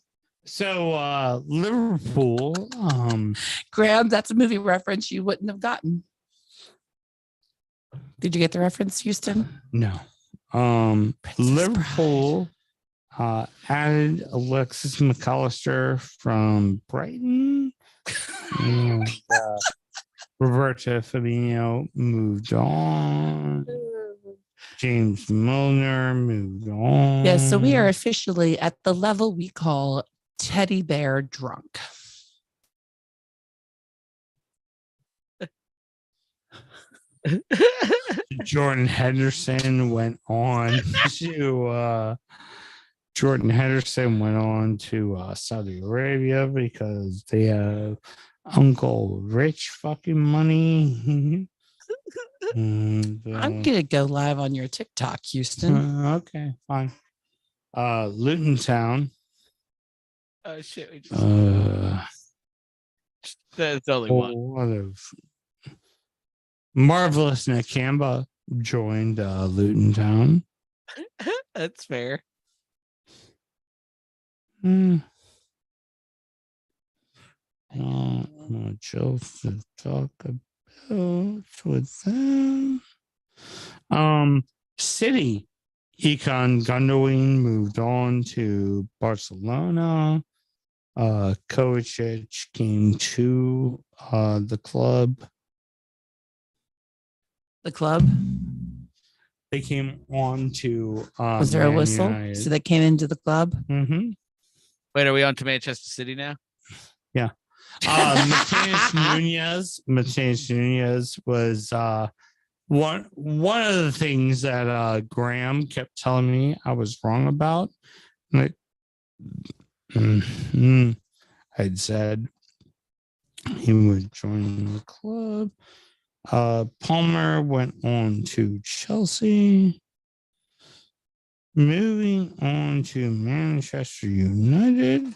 So Liverpool, Graham, that's a movie reference you wouldn't have gotten. Did you get the reference, Houston? no. Princess Liverpool added Alexis McAllister from Brighton. And, Roberto Firmino moved on. James Milner moved on. Yes, so we are officially at the level we call teddy bear drunk. Jordan Henderson went on to Saudi Arabia because they have Uncle Rich fucking money. And, I'm gonna go live on your TikTok, Houston. okay, fine. Luton Town. Oh shit. We just... That's only one. What of Marvelous Nakamba joined Luton Town. That's fair. Not much else to talk about with them. City. Econ Gundogan moved on to Barcelona. Kovacic came to the club. The club. They came on to Was there a Man whistle? United. So they came into the club. Mm-hmm. Wait, are we on to Manchester City now? Mateus Nunez was one of the things that Graham kept telling me I was wrong about. Like, I'd said he would join the club. Palmer went on to Chelsea. Moving on to Manchester United.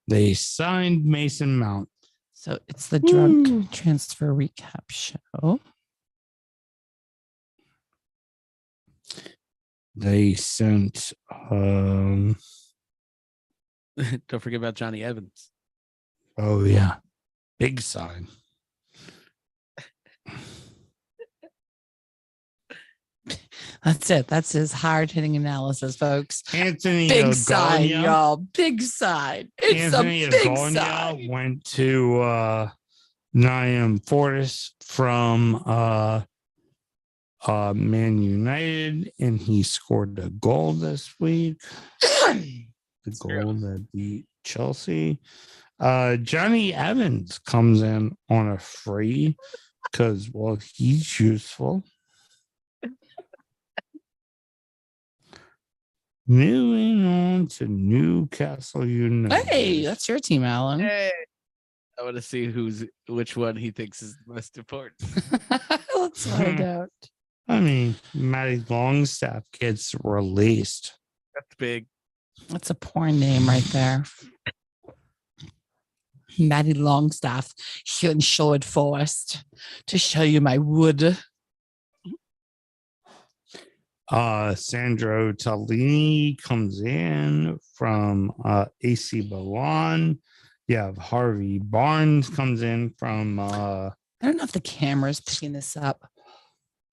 They signed Mason Mount. So it's the drunk transfer recap show. They sent Don't forget about Johnny Evans. oh yeah. Big sign. That's it. That's his hard hitting analysis, folks. Anthony Big side, Ogonia. y'all. Big side. It's Anthony a big Ogonia side. went to Nottingham Forest from Man United, and he scored a goal this week. The goal that beat Chelsea. Johnny Evans comes in on a free because, well, he's useful. Moving on to Newcastle United. Hey, that's your team, Alan. Hey, I want to see which one he thinks is the most important. Let's find out. I mean, Matty Longstaff gets released. That's big. That's a porn name right there. Maddie Longstaff here in Sherwood Forest to show you my wood. Sandro Tallini comes in from AC Milan. You have Harvey Barnes comes in from I don't know if the camera's picking this up,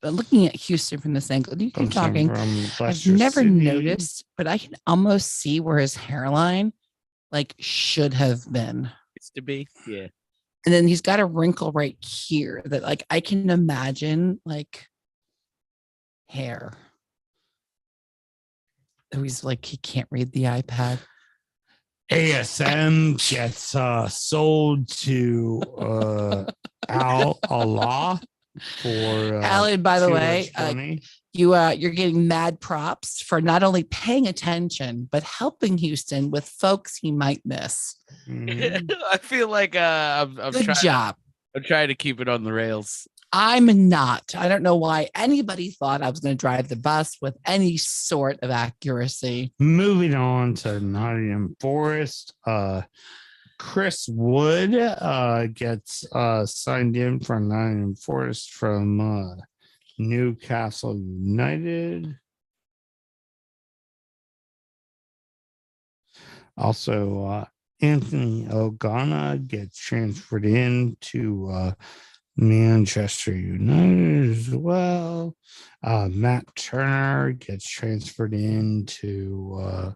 but looking at Houston from this angle, you keep comes in talking. from I've Leicester never City. noticed, but I can almost see where his hairline like should have been. It's to be. Yeah. And then he's got a wrinkle right here that like I can imagine like hair. Oh, he's like he can't read the iPad. ASM gets sold to Al Allah for Alan, by the way, $220. you're getting mad props for not only paying attention but helping Houston with folks he might miss. Mhm. I feel like I'm Good job. I'm trying to keep it on the rails. I'm not. I don't know why anybody thought I was going to drive the bus with any sort of accuracy. Moving on to Nottingham Forest, Chris Wood gets signed in for Nottingham Forest from Newcastle United. Also, Anthony Ogana gets transferred in to Manchester United as well. Matt Turner gets transferred into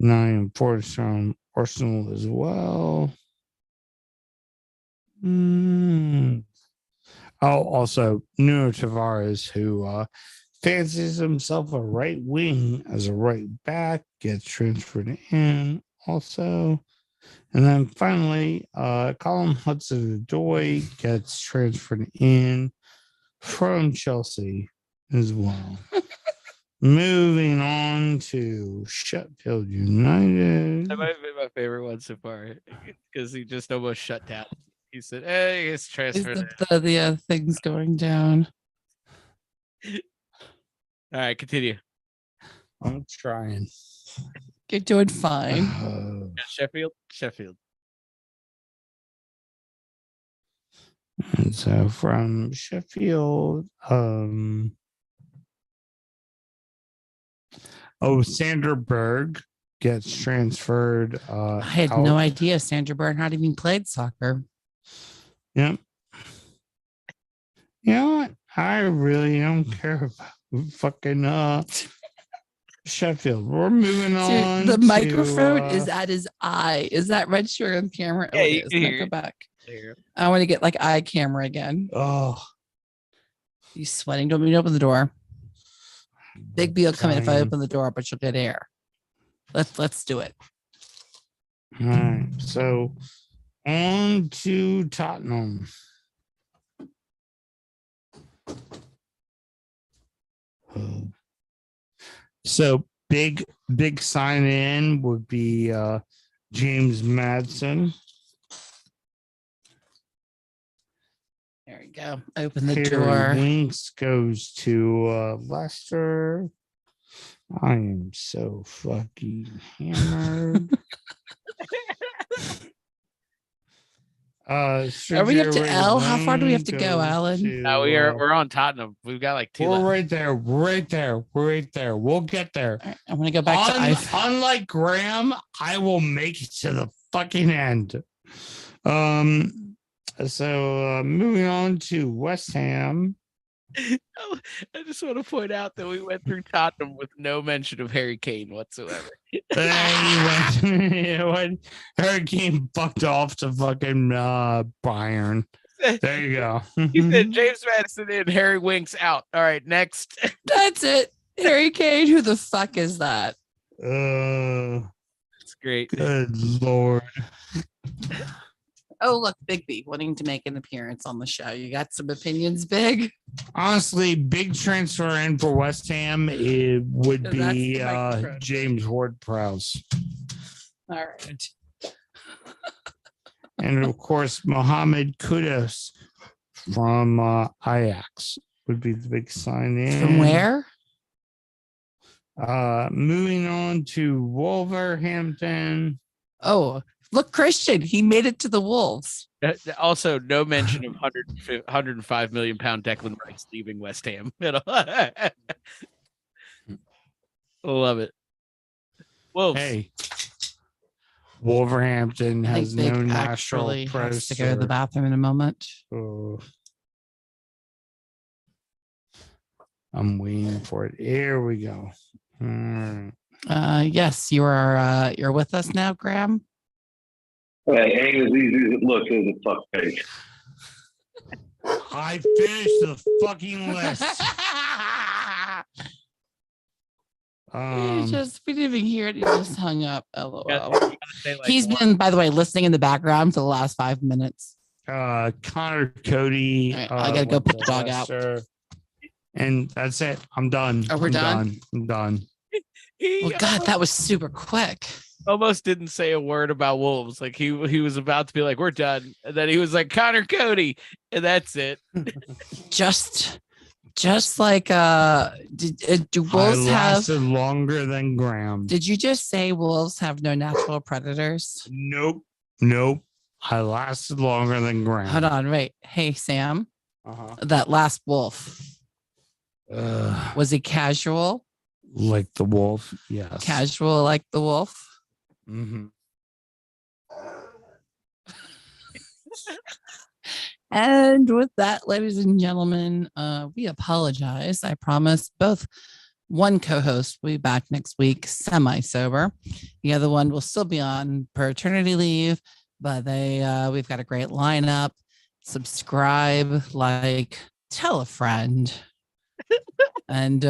Nottingham Forest from Arsenal as well. Oh, also Nuno Tavares, who fancies himself a right wing as a right back, gets transferred in also. And then finally, Colin Hudson-Odoi gets transferred in from Chelsea as well. Moving on to Sheffield United. That might have been my favorite one so far because he just almost shut down. He said, "Hey, it's Is transferred." the things going down? All right, continue. I'm trying. You're doing fine. Sheffield. And so from Sheffield, Sandra Berg gets transferred. I had out. no idea Sandra Bernhardt even played soccer. Yep. You know what? I really don't care about fucking Sheffield. We're moving on. The microphone to, is at his eye. Is that red shirt on camera? Yeah, Oh, it you is. can Now hear go it. back. There. I want to get like eye camera again. Oh, You sweating? Don't mean to open the door. Big B will come in if I Italian. open the door, but you'll get air. Let's do it. All right. So on to Tottenham. So big sign in would be James Madsen. There we go. Open the Harry door. Winks goes to Leicester. I am so fucking hammered. Are we up to L? How far do we have to go, goes Alan? to, No, we're on Tottenham. We've got like 2 we're left. right there. We're right there. We'll get there. All right, I'm gonna go back to I. Unlike Graham, I will make it to the fucking end. So moving on to West Ham. Oh, I just want to point out that we went through Tottenham with no mention of Harry Kane whatsoever. He went Hurricane fucked off to fucking Bayern. There you go. He said James Madison in, Harry Winks out. All right, next. That's it. Harry Kane. Who the fuck is that? It's great. Good lord. Oh, look, Big B wanting to make an appearance on the show. You got some opinions, Big? Honestly, big transfer in for West Ham, it would So be that's the microphone. James Ward-Prowse. All right. And of course, Mohamed Kudus from Ajax would be the big sign in. From where? Moving on to Wolverhampton. Oh, look, Christian. He made it to the Wolves. Also, no mention of 105 million pound Declan Rice leaving West Ham. Love it. Wolves. Hey, Wolverhampton I has think no Big natural actually has to go to predator. the bathroom in a moment. Oh. I'm waiting for it. Here we go. All right. Yes, you're with us now, Graham. Hey, ain't as easy as it looks, is it, fuck page? I finished the fucking list. We didn't even hear it. He just hung up. LOL. Gotta say, like, He's one- been, by the way, listening in the background for the last 5 minutes. Connor Cody. All right, I gotta go went put the to dog out. Leicester. And that's it. I'm done. Oh, we're done? I'm done. He Well, God, that was super quick. almost didn't say a word about Wolves. Like he was about to be like, "We're done," and then he was like, "Connor Cody," and that's it. Just like do wolves I have? lasted longer than Graham. Did you just say wolves have no natural predators? Nope. I lasted longer than Graham. Hold on, wait. Hey, Sam, Uh-huh. that last wolf, was he casual? Like the wolf, yes. Casual like the wolf? Mm-hmm. And with that, ladies and gentlemen, we apologize. I promise both one co-host will be back next week, semi-sober. The other one will still be on paternity leave, but we've got a great lineup. Subscribe, like, tell a friend. And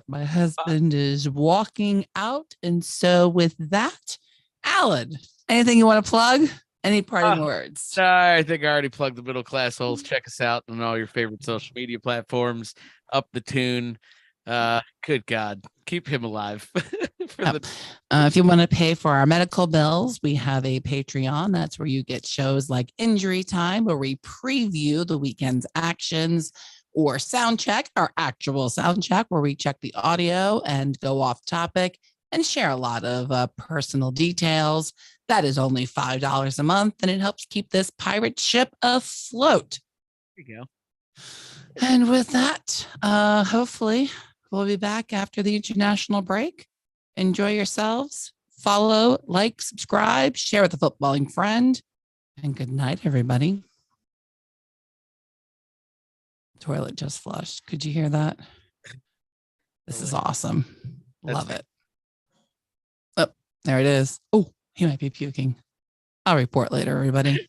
my husband is walking out. And so with that, Alan, anything you want to plug? Any parting words? I think I already plugged the middle class holes. Check us out on all your favorite social media platforms. Up the tune. Good God, keep him alive. If you want to pay for our medical bills, we have a Patreon. That's where you get shows like Injury Time, where we preview the weekend's actions, or Sound Check, our actual sound check, where we check the audio and go off topic and share a lot of personal details. That is only $5 a month, and it helps keep this pirate ship afloat. you go. And with that, hopefully we'll be back after the international break. Enjoy yourselves. Follow, like, subscribe, share with a footballing friend. And good night, everybody. Toilet just flushed. Could you hear that? This is awesome. Love it. Oh, there it is. Oh, he might be puking. I'll report later, everybody.